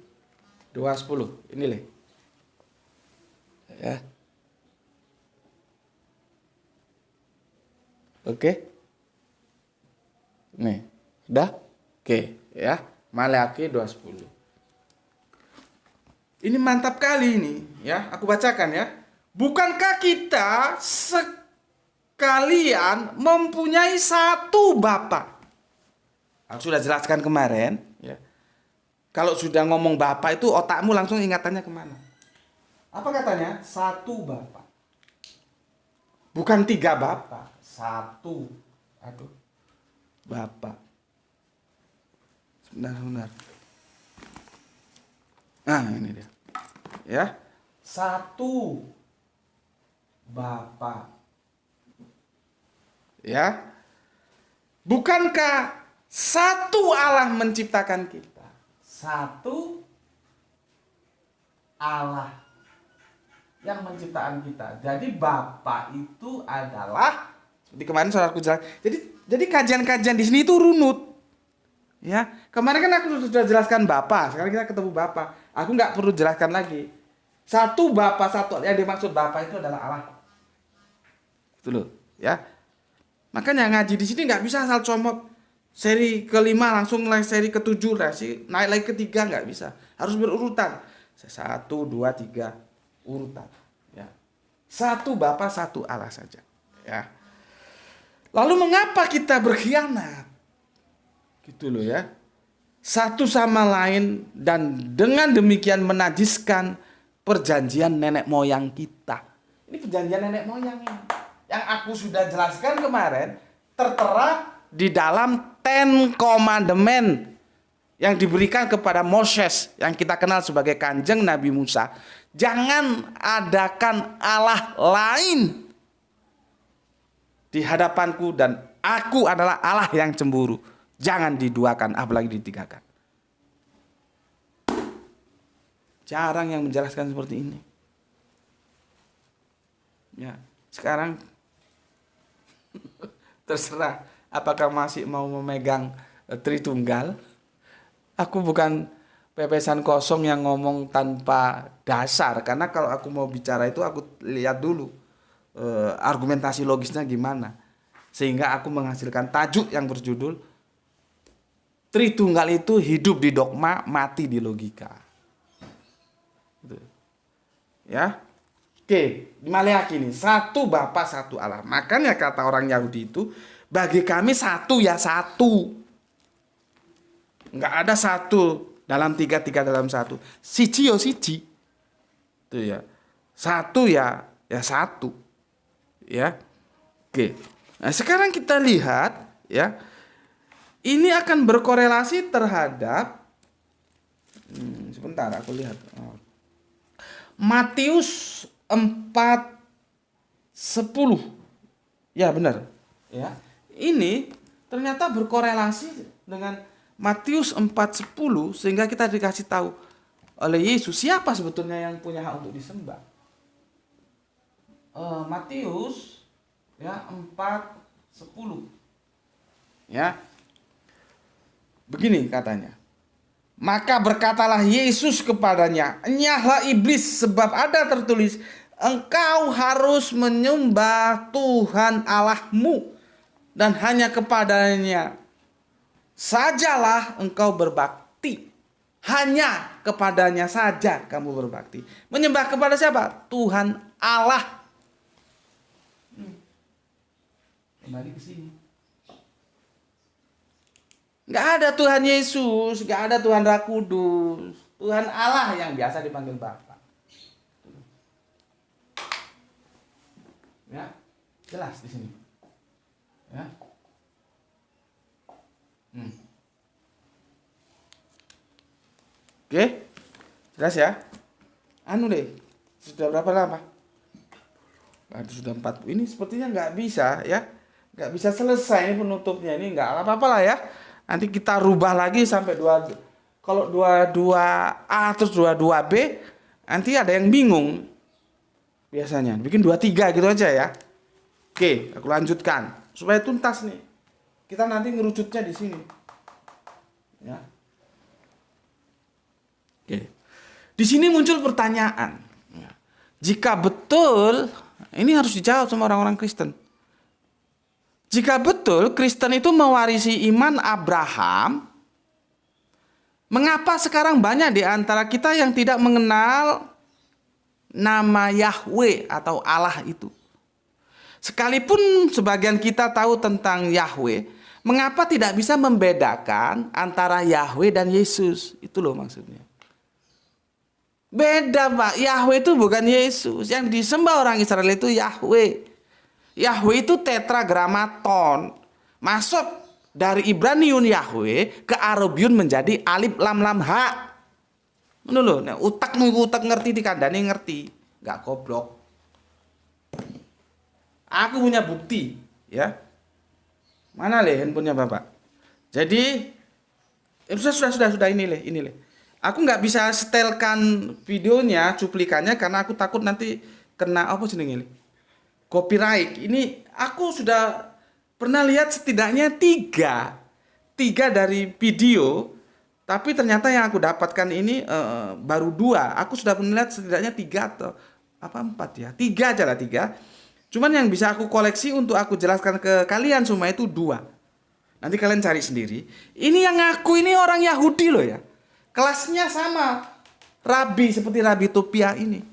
2:10. Ini leh. Ya. Oke. Nih, sudah? Oke, ya. Maleakhi 2:10. Ini mantap kali ini, ya. Aku bacakan ya. Bukankah kita sekalian mempunyai satu Bapa? Aku sudah jelaskan kemarin, ya. Kalau sudah ngomong Bapa itu otakmu langsung ingatannya kemana? Apa katanya? Satu Bapa. Bukan tiga Bapa, satu. Aduh. Bapa. Sebentar. Nah, ini dia. Ya. Satu Bapa. Ya. Bukankah satu Allah menciptakan kita? Satu Allah yang menciptakan kita. Jadi Bapa itu adalah, seperti kemarin saudaraku jelas. Jadi kajian-kajian di sini itu runut. Ya, kemarin kan aku sudah jelaskan Bapa, sekarang kita ketemu Bapa. Aku nggak perlu jelaskan lagi. Satu Bapa, satu yang dimaksud Bapa itu adalah Allah. Itu loh, ya. Makanya ngaji di sini nggak bisa asal comot seri kelima langsung seri ketujuh naik lagi ketiga, nggak bisa. Harus berurutan. 1, 2, 3 urutan. Ya. Satu Bapa, satu Allah saja. Ya. Lalu mengapa kita berkhianat? Gitu loh ya. Satu sama lain dan dengan demikian menajiskan perjanjian nenek moyang kita. Ini perjanjian nenek moyang ini. Yang aku sudah jelaskan kemarin tertera di dalam Ten Commandment yang diberikan kepada Moses yang kita kenal sebagai Kanjeng Nabi Musa. Jangan adakan Allah lain di hadapanku dan aku adalah Allah yang cemburu. Jangan diduakan, apalagi ditigakan. Jarang yang menjelaskan seperti ini. Ya, sekarang terserah apakah masih mau memegang Tritunggal. Aku bukan pepesan kosong yang ngomong tanpa dasar, karena kalau aku mau bicara itu aku lihat dulu argumentasi logisnya gimana, sehingga aku menghasilkan tajuk yang berjudul Tritunggal itu hidup di dogma, mati di logika. Gitu. Ya. Oke, di Maleakhi ini satu Bapa, satu Allah. Makanya kata orang Yahudi itu, bagi kami satu ya satu. Enggak ada satu dalam tiga, tiga dalam satu. Siji yo siji. Itu ya. Satu ya satu. Ya. Oke. Nah, sekarang kita lihat ya. Ini akan berkorelasi terhadap sebentar aku lihat. Matius 4:10. Ya, benar. Ya. Ini ternyata berkorelasi dengan Matius 4:10 sehingga kita dikasih tahu oleh Yesus siapa sebetulnya yang punya hak untuk disembah. Matius ya 4:10. Ya. Begini katanya. Maka berkatalah Yesus kepadanya, "Enyahlah iblis, sebab ada tertulis, engkau harus menyembah Tuhan Allahmu, dan hanya kepadanya sajalah engkau berbakti." Hanya kepadanya saja kamu berbakti. Menyembah kepada siapa? Tuhan Allah. Kembali ke sini. Nggak ada Tuhan Yesus, nggak ada Tuhan Roh Kudus. Tuhan Allah yang biasa dipanggil Bapa. Ya, jelas di sini. Ya. Oke, jelas ya. Anu deh, sudah berapa lama? Aduh, sudah 4. Ini sepertinya nggak bisa ya. Nggak bisa selesai ini penutupnya. Ini nggak apa-apa lah ya. Nanti kita rubah lagi sampai 2. Kalau 22A terus 22B, nanti ada yang bingung. Biasanya bikin 23 gitu aja ya. Oke, aku lanjutkan supaya tuntas nih. Kita nanti ngerucutnya di sini. Ya. Oke. Di sini muncul pertanyaan. Jika betul, ini harus dijawab sama orang-orang Kristen. Jika betul Kristen itu mewarisi iman Abraham, mengapa sekarang banyak di antara kita yang tidak mengenal nama Yahweh atau Allah itu? Sekalipun sebagian kita tahu tentang Yahweh, mengapa tidak bisa membedakan antara Yahweh dan Yesus? Itu loh maksudnya. Beda Pak, Yahweh itu bukan Yesus. Yang disembah orang Israel itu Yahweh. Yahweh itu tetragramaton. Masuk dari Ibraniun Yahweh ke Arabiun menjadi alif lam lam ha. Ngono lho, nek utak ngerti dikandani ngerti, enggak goblok. Aku punya bukti, ya. Mana le handphonenya Bapak? Jadi sudah ini le. Aku nggak bisa setelkan videonya, cuplikannya karena aku takut nanti kena apa jenenge le? Copyright. Ini aku sudah pernah lihat setidaknya 3 dari video, tapi ternyata yang aku dapatkan ini baru 2. Aku sudah pernah lihat setidaknya 3 atau 4 ya. 3 aja lah 3. Cuman yang bisa aku koleksi untuk aku jelaskan ke kalian semua itu 2. Nanti kalian cari sendiri. Ini yang ngaku ini orang Yahudi loh ya. Kelasnya sama Rabi seperti Rabi Topia ini.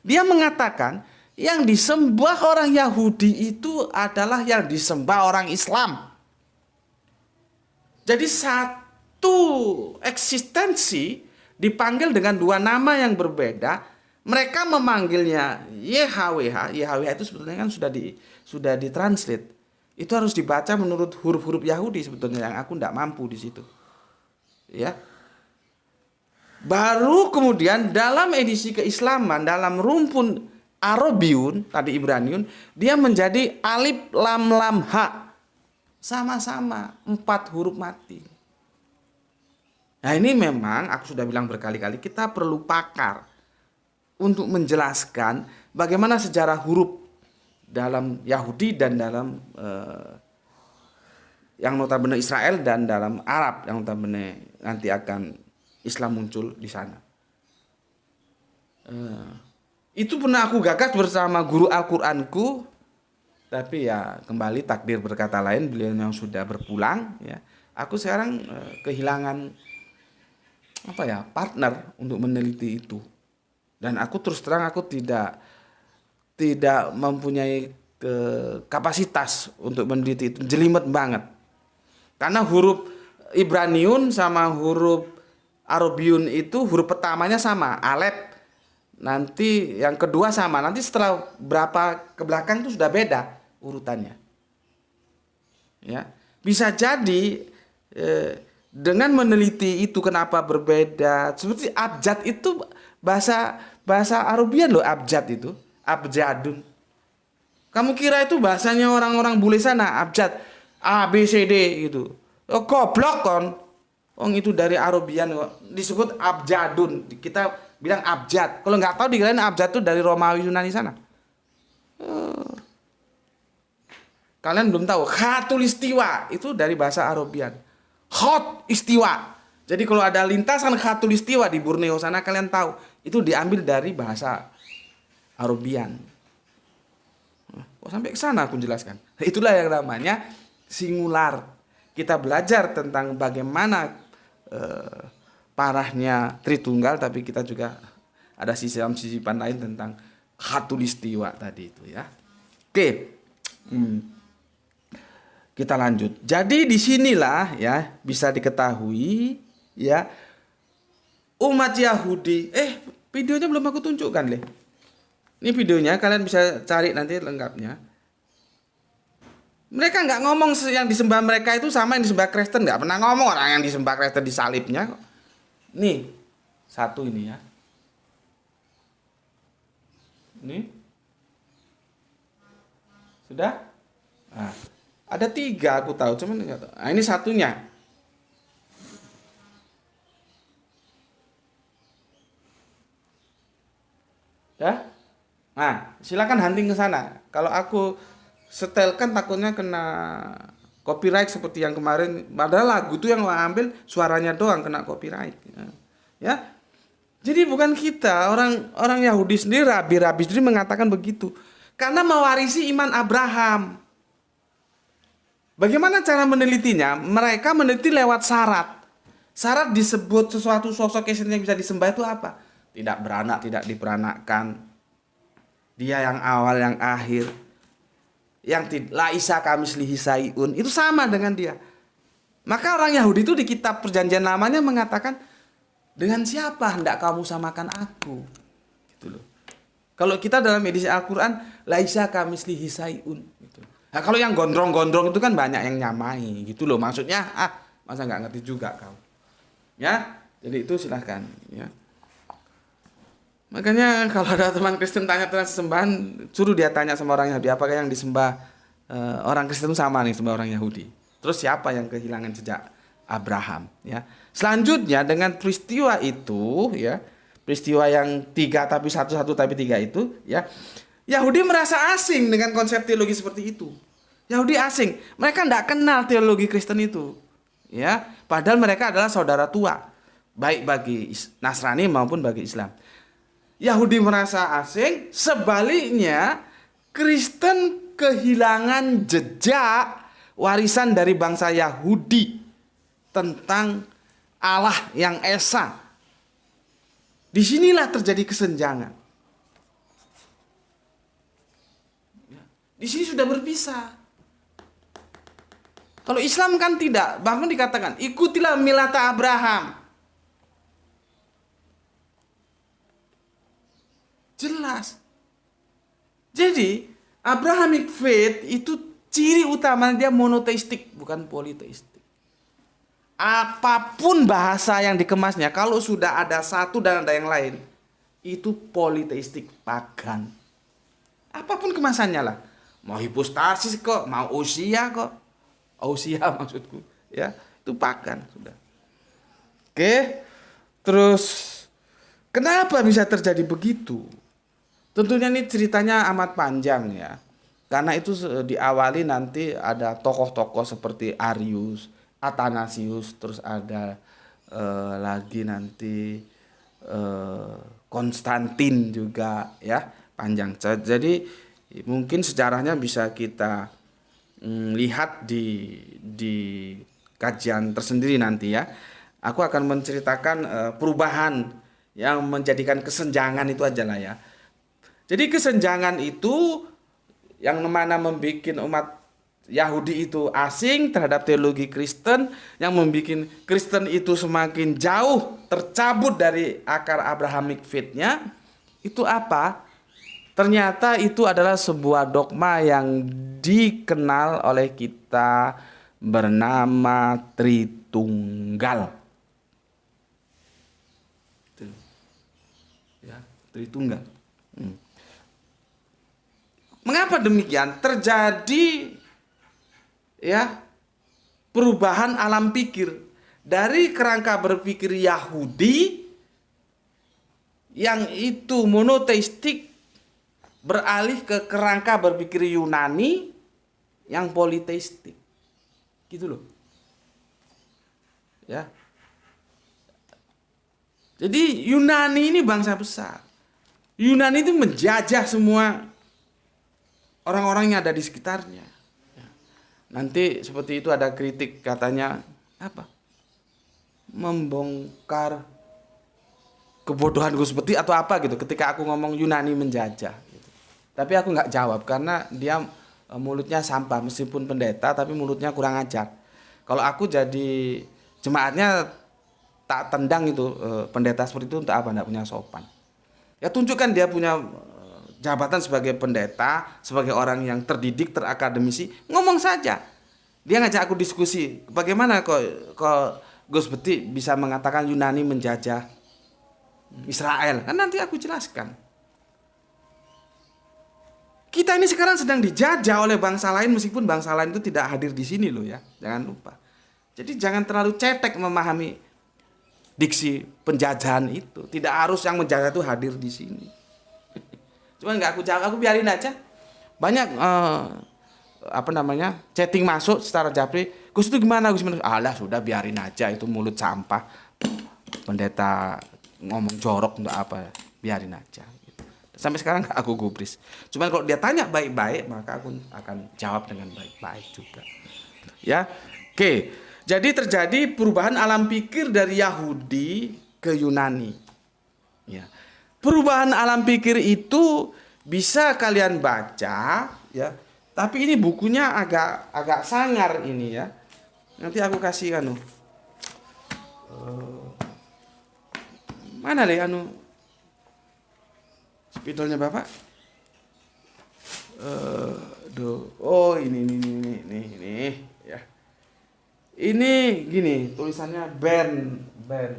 Dia mengatakan yang disembah orang Yahudi itu adalah yang disembah orang Islam. Jadi satu eksistensi dipanggil dengan 2 nama yang berbeda. Mereka memanggilnya YHWH. YHWH itu sebetulnya kan sudah ditranslate. Itu harus dibaca menurut huruf-huruf Yahudi sebetulnya yang aku tidak mampu di situ. Ya. Baru kemudian dalam edisi keislaman, dalam rumpun Arabiun, tadi Ibraniun, dia menjadi alif lam lam ha. Sama-sama 4 huruf mati. Nah ini memang aku sudah bilang berkali-kali, kita perlu pakar untuk menjelaskan bagaimana sejarah huruf dalam Yahudi dan dalam yang notabene Israel dan dalam Arab yang notabene nanti akan Islam muncul di sana. Itu pernah aku gagas bersama guru Al-Qur'anku, tapi ya kembali takdir berkata lain, beliau yang sudah berpulang ya. Aku sekarang kehilangan partner untuk meneliti itu. Dan aku terus terang aku tidak mempunyai kapasitas untuk meneliti itu, jelimet banget. Karena huruf Ibraniun sama huruf Arabiun itu huruf pertamanya sama, alef. Nanti yang kedua sama, nanti setelah berapa ke belakang itu sudah beda urutannya. Ya, bisa jadi dengan meneliti itu kenapa berbeda. Seperti abjad itu bahasa Arabian loh, abjad itu, abjadun. Kamu kira itu bahasanya orang-orang bule sana, abjad A B C D gitu. Oh, goblok kon. Itu dari Arabian disebut abjadun. Kita bilang abjad. Kalau nggak tahu dikirain abjad itu dari Romawi Yunani sana. Kalian belum tahu. Khatulistiwa itu dari bahasa Arabian. Khat istiwa. Jadi kalau ada lintasan khatul istiwa di Borneo sana, kalian tahu itu diambil dari bahasa Arabian. Oh, sampai ke sana aku jelaskan. Itulah yang namanya singular. Kita belajar tentang bagaimana parahnya Tritunggal, tapi kita juga ada sisipan lain tentang khatulistiwa tadi itu ya. Oke. Kita lanjut. Jadi disinilah ya bisa diketahui ya, umat Yahudi. Videonya belum aku tunjukkan, Le. Ini videonya, kalian bisa cari nanti lengkapnya. Mereka nggak ngomong yang disembah mereka itu sama yang disembah Kristen, nggak pernah ngomong orang yang disembah Kristen disalibnya kok. Nih, satu ini ya. Ini. Sudah? Nah, ada 3 aku tahu, cuman nggak tahu. Nah, ini satunya. Ya? Nah, silakan hunting ke sana. Kalau aku setelkan takutnya kena copyright seperti yang kemarin. Padahal lagu itu yang ambil suaranya doang kena copyright. Ya. Jadi bukan kita, orang Yahudi sendiri, rabi-rabi sendiri mengatakan begitu. Karena mewarisi iman Abraham. Bagaimana cara menelitinya? Mereka meneliti lewat syarat. Syarat disebut sesuatu sosok Kristen yang bisa disembah itu apa? Tidak beranak, tidak diperanakkan. Dia yang awal, yang akhir. Yang laisa kamislihi sayun, itu sama dengan dia. Maka orang Yahudi itu di kitab perjanjian lamanya mengatakan, dengan siapa hendak kamu samakan aku? Gitu loh. Kalau kita dalam edisi Al-Quran, laisa kamislihi sayun. Gitu. Nah, kalau yang gondrong-gondrong itu kan banyak yang nyamai, gitu loh. Maksudnya, masa nggak ngerti juga kau? Ya, jadi itu silahkan. Ya. Makanya kalau ada teman Kristen tanya tentang sesembahan, suruh dia tanya sama orang Yahudi, apakah yang disembah orang Kristen sama nih sembah orang Yahudi. Terus siapa yang kehilangan jejak Abraham? Ya. Selanjutnya dengan peristiwa itu, ya, peristiwa yang 3 tapi 1 tapi 3 itu, ya, Yahudi merasa asing dengan konsep teologi seperti itu. Yahudi asing, mereka tidak kenal teologi Kristen itu, ya, padahal mereka adalah saudara tua, baik bagi Nasrani maupun bagi Islam. Yahudi merasa asing, sebaliknya Kristen kehilangan jejak warisan dari bangsa Yahudi tentang Allah yang esa. Disinilah terjadi kesenjangan. Di sini sudah berpisah. Kalau Islam kan tidak, bahkan dikatakan ikutilah milata Abraham. Jelas. Jadi Abrahamic faith itu ciri utamanya dia monoteistik, bukan politeistik. Apapun bahasa yang dikemasnya, kalau sudah ada satu dan ada yang lain, itu politeistik, pagan. Apapun kemasannya lah. Mau hipostasis kok, mau usia kok. Usia maksudku, ya, itu pagan sudah. Oke. Terus kenapa bisa terjadi begitu? Tentunya ini ceritanya amat panjang ya. Karena itu diawali nanti ada tokoh-tokoh seperti Arius, Athanasius, terus ada lagi nanti Konstantin juga ya, panjang. Jadi mungkin sejarahnya bisa kita lihat di kajian tersendiri nanti ya. Aku akan menceritakan perubahan yang menjadikan kesenjangan itu aja lah ya. Jadi kesenjangan itu yang mana membuat umat Yahudi itu asing terhadap teologi Kristen, yang membuat Kristen itu semakin jauh tercabut dari akar Abrahamic faith-nya, itu apa? Ternyata itu adalah sebuah dogma yang dikenal oleh kita bernama Tritunggal. Ya, Tritunggal. Mengapa demikian? Terjadi ya perubahan alam pikir dari kerangka berpikir Yahudi yang itu monoteistik beralih ke kerangka berpikir Yunani yang politeistik. Gitu loh. Ya. Jadi Yunani ini bangsa besar. Yunani itu menjajah semua orang-orang yang ada di sekitarnya. Ya. Nanti seperti itu ada kritik katanya apa? Membongkar kebodohan Guspeti atau apa gitu ketika aku ngomong Yunani menjajah gitu. Tapi aku nggak jawab karena dia mulutnya sampah meskipun pendeta tapi mulutnya kurang ajar. Kalau aku jadi jemaatnya tak tendang itu pendeta seperti itu untuk apa? Nggak punya sopan. Ya tunjukkan dia punya jabatan sebagai pendeta, sebagai orang yang terdidik, terakademisi, ngomong saja. Dia ngajak aku diskusi, bagaimana kok Gus Beti bisa mengatakan Yunani menjajah Israel? Kan nanti aku jelaskan. Kita ini sekarang sedang dijajah oleh bangsa lain meskipun bangsa lain itu tidak hadir di sini loh ya, jangan lupa. Jadi jangan terlalu cetek memahami diksi penjajahan itu. Tidak harus yang menjajah itu hadir di sini. Cuman nggak aku jawab, aku biarin aja. Banyak chatting masuk secara japri. Gus itu gimana Gus? Alah sudah biarin aja itu mulut sampah. Pendeta ngomong jorok untuk apa? Biarin aja. Sampai sekarang nggak aku gubris. Cuman kalau dia tanya baik-baik maka aku akan jawab dengan baik-baik juga. Ya, oke. Jadi terjadi perubahan alam pikir dari Yahudi ke Yunani. Ya. Perubahan alam pikir itu bisa kalian baca, ya. Tapi ini bukunya agak sangar ini ya. Nanti aku kasih mana deh spidolnya Bapak? Oh ini ya. Ini gini tulisannya Ben.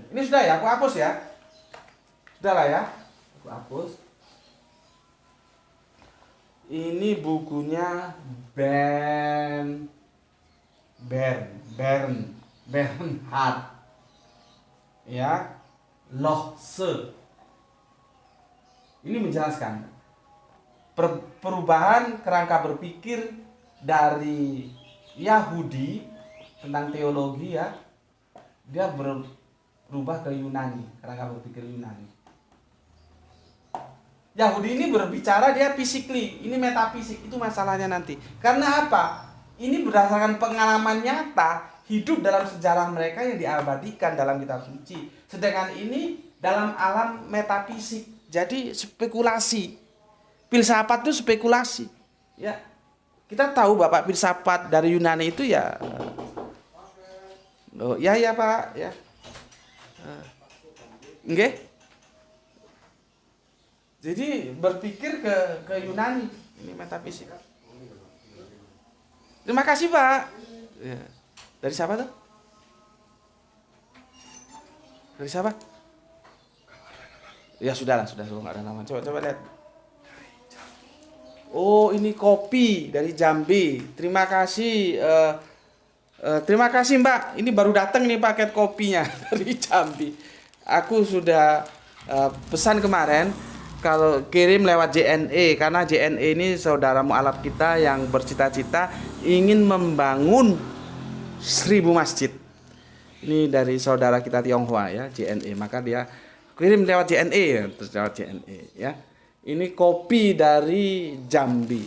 Ini sudah ya, aku hapus ya. Sudah lah ya, aku hapus. Ini bukunya Bernhard ya, Lohse. Ini menjelaskan perubahan kerangka berpikir dari Yahudi tentang teologi ya, dia berubah ke Yunani, kerangka berpikir Yunani. Yahudi ini berbicara dia physically, ini metafisik, itu masalahnya nanti. Karena apa? Ini berdasarkan pengalaman nyata, hidup dalam sejarah mereka yang diabadikan dalam kitab suci. Sedangkan ini dalam alam metafisik, jadi spekulasi. Filsafat itu spekulasi. Ya, kita tahu Bapak filsafat dari Yunani itu ya. Oh, ya Pak, ya. Nggih. Jadi berpikir ke Yunani, ini metafisik. Terima kasih Pak. Ya. Dari siapa tuh? Dari siapa? Ya sudahlah, sudah nggak ada nama. Coba lihat. Oh ini kopi dari Jambi. Terima kasih. Terima kasih Mbak. Ini baru datang nih paket kopinya dari Jambi. Aku sudah pesan kemarin kalau kirim lewat JNE karena JNE ini saudara mualaf kita yang bercita-cita ingin membangun 1000 masjid. Ini dari saudara kita Tionghoa ya, JNE. Maka dia kirim lewat JNE ya, terus lewat JNE ya. Ini kopi dari Jambi.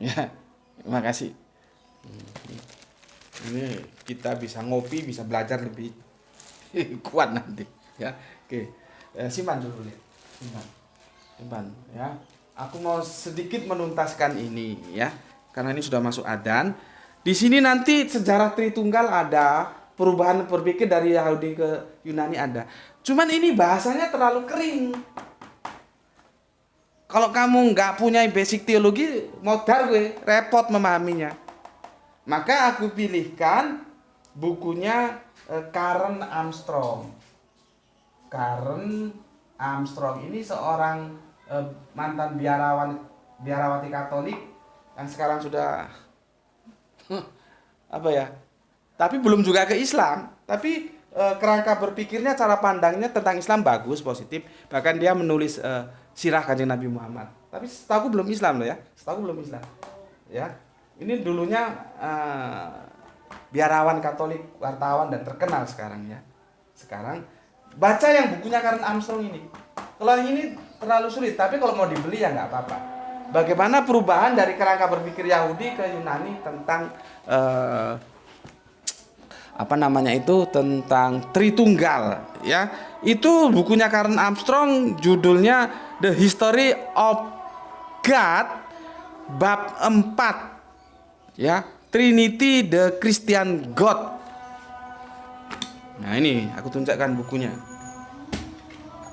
Ya. Terima kasih. Ini kita bisa ngopi, bisa belajar lebih kuat nanti, ya. Oke, simpan dulu ya, simpan, ya. Aku mau sedikit menuntaskan ini, ya, karena ini sudah masuk adzan. Di sini nanti sejarah Tritunggal ada, perubahan berpikir dari Yahudi ke Yunani ada. Cuman ini bahasanya terlalu kering. Kalau kamu nggak punya basic teologi, modar gue, repot memahaminya. Maka aku pilihkan bukunya Karen Armstrong. Karen Armstrong ini seorang mantan biarawati Katolik yang sekarang sudah apa ya? Tapi belum juga ke Islam. Tapi kerangka berpikirnya, cara pandangnya tentang Islam bagus, positif. Bahkan dia menulis sirah Kanjeng Nabi Muhammad. Tapi setahu belum Islam loh ya. Setahu belum Islam. Ya. Ini dulunya biarawan Katolik, wartawan dan terkenal sekarang ya. Sekarang baca yang bukunya Karen Armstrong ini. Kalau yang ini terlalu sulit, tapi kalau mau dibeli ya nggak apa-apa. Bagaimana perubahan dari kerangka berpikir Yahudi ke Yunani tentang tentang Tritunggal ya. Itu bukunya Karen Armstrong, judulnya The History of God bab 4 ya, Trinity the Christian God. Nah, ini aku tunjukkan bukunya.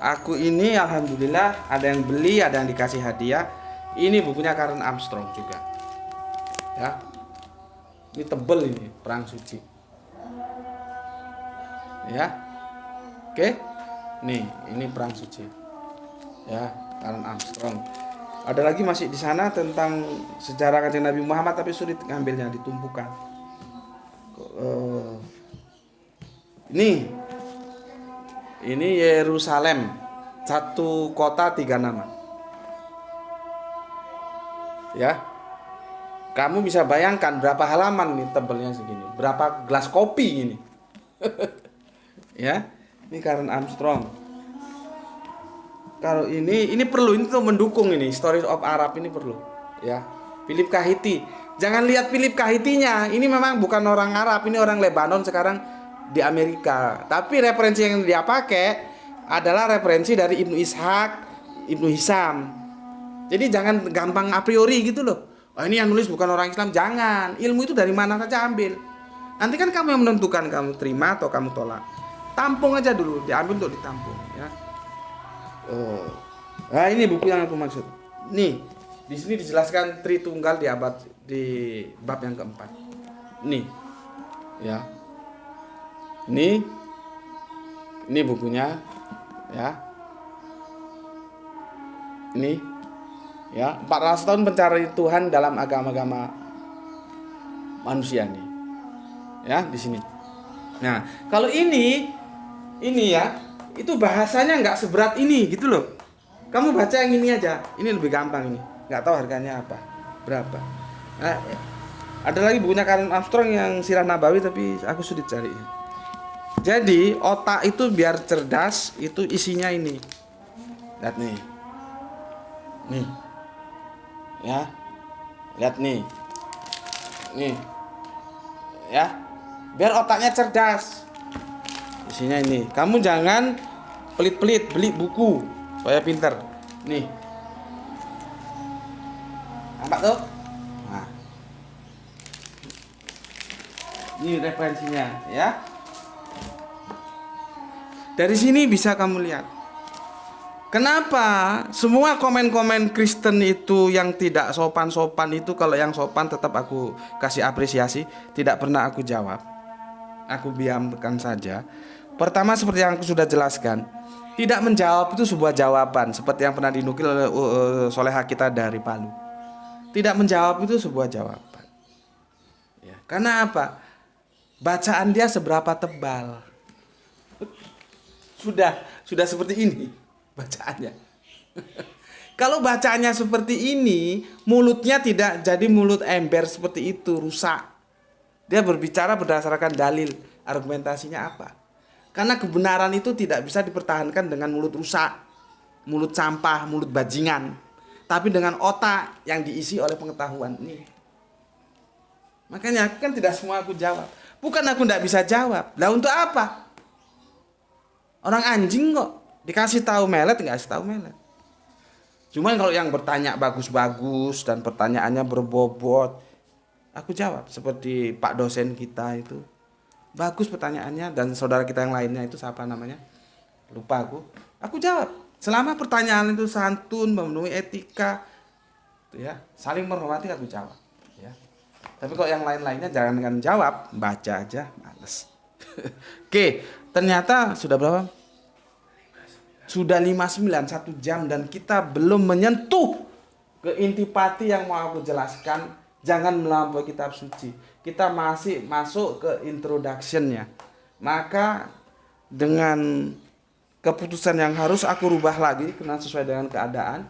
Aku ini alhamdulillah ada yang beli, ada yang dikasih hadiah. Ini bukunya Karen Armstrong juga. Ya. Ini tebel ini, Perang Suci. Ya. Oke. Nih, ini Perang Suci. Ya, Karen Armstrong. Ada lagi masih di sana tentang sejarah Kanjeng Nabi Muhammad, tapi sulit ngambilnya, ditumpukan. Ini Yerusalem, satu kota tiga nama. Ya, kamu bisa bayangkan berapa halaman nih tebelnya segini, berapa gelas kopi ini. Ya, ini Karen Armstrong. Kalau ini perlu, ini tuh mendukung ini Stories of Arab ini perlu. Ya, Philip Kahiti. Jangan lihat Philip Kahitinya, ini memang bukan orang Arab, ini orang Lebanon sekarang di Amerika. Tapi referensi yang dia pakai adalah referensi dari Ibnu Ishaq, Ibnu Hisam. Jadi jangan gampang a priori gitu loh. Oh, ini yang nulis bukan orang Islam. Jangan. Ilmu itu dari mana saja ambil. Nanti kan kamu yang menentukan, kamu terima atau kamu tolak. Tampung aja dulu, diambil untuk ditampung ya. Nah, ini buku yang aku maksud. Nih, di sini dijelaskan Tritunggal di bab yang keempat. Nih. Ya. Ini bukunya ya. Ini ya, 400 tahun pencari Tuhan dalam agama-agama manusia nih. Ya, di sini. Nah, kalau ini ya, itu bahasanya nggak seberat ini gitu loh. Kamu baca yang ini aja. Ini lebih gampang ini. Nggak tahu harganya berapa. Nah, ada lagi bukunya Karen Armstrong yang Sirah Nabawi, tapi aku sulit cari. Jadi otak itu biar cerdas, itu isinya ini. Lihat nih. Nih. Ya. Lihat nih. Nih. Ya. Biar otaknya cerdas. Isinya ini. Kamu jangan pelit-pelit beli buku supaya pinter. Nih. Nampak tuh? Nah. Ini referensinya ya. Dari sini bisa kamu lihat. Kenapa semua komen-komen Kristen itu yang tidak sopan-sopan itu, kalau yang sopan tetap aku kasih apresiasi, tidak pernah aku jawab. Aku diamkan saja. Pertama, seperti yang aku sudah jelaskan, tidak menjawab itu sebuah jawaban, seperti yang pernah dinukil oleh soleha kita dari Palu. Tidak menjawab itu sebuah jawaban. Ya, karena apa? Bacaan dia seberapa tebal. Sudah seperti ini bacaannya. Kalau bacaannya seperti ini, mulutnya tidak jadi mulut ember seperti itu, rusak. Dia berbicara berdasarkan dalil, argumentasinya apa? Karena kebenaran itu tidak bisa dipertahankan dengan mulut rusak, mulut sampah, mulut bajingan, tapi dengan otak yang diisi oleh pengetahuan ini. Makanya kan tidak semua aku jawab. Bukan aku tidak bisa jawab. Lah untuk apa? Orang anjing kok dikasih tahu melet, nggak kasih tahu melet. Cuman kalau yang bertanya bagus-bagus dan pertanyaannya berbobot, aku jawab. Seperti Pak dosen kita itu, bagus pertanyaannya, dan saudara kita yang lainnya itu siapa namanya? Lupa aku. Aku jawab. Selama pertanyaan itu santun, memenuhi etika, ya, saling menghormati, aku jawab. Ya. Tapi kalau yang lain-lainnya jangan jawab, baca aja, males. Oke, ternyata sudah berapa? Sudah 59, 1 jam, dan kita belum menyentuh ke intipati yang mau aku jelaskan. Jangan melampaui kitab suci. Kita masih masuk ke introduction-nya. Maka dengan keputusan yang harus aku rubah lagi karena sesuai dengan keadaan,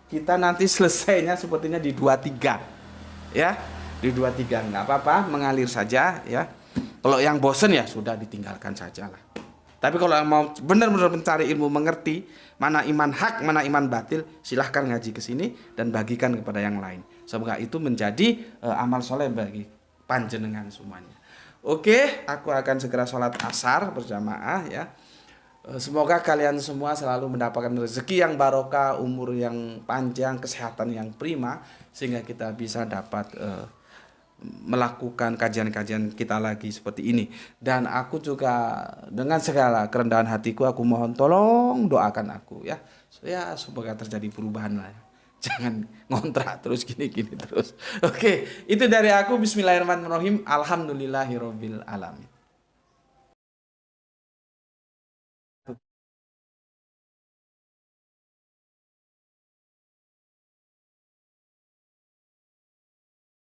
kita nanti selesainya sepertinya di 23. Ya. di 23 nggak apa-apa, mengalir saja ya. Kalau yang bosen ya sudah ditinggalkan saja lah. Tapi kalau yang mau benar-benar mencari ilmu, mengerti mana iman hak, mana iman batil, silahkan ngaji ke sini dan bagikan kepada yang lain. Semoga itu menjadi amal soleh bagi panjenengan semuanya. Oke, aku akan segera sholat asar berjamaah ya. Semoga kalian semua selalu mendapatkan rezeki yang barokah, umur yang panjang, kesehatan yang prima, sehingga kita bisa dapat melakukan kajian-kajian kita lagi seperti ini. Dan aku juga dengan segala kerendahan hatiku aku mohon tolong doakan aku ya. Ya semoga terjadi perubahan lah. Jangan ngontrak terus gini-gini terus. Oke, itu dari aku. Bismillahirrahmanirrahim. Alhamdulillahirabbil alamin.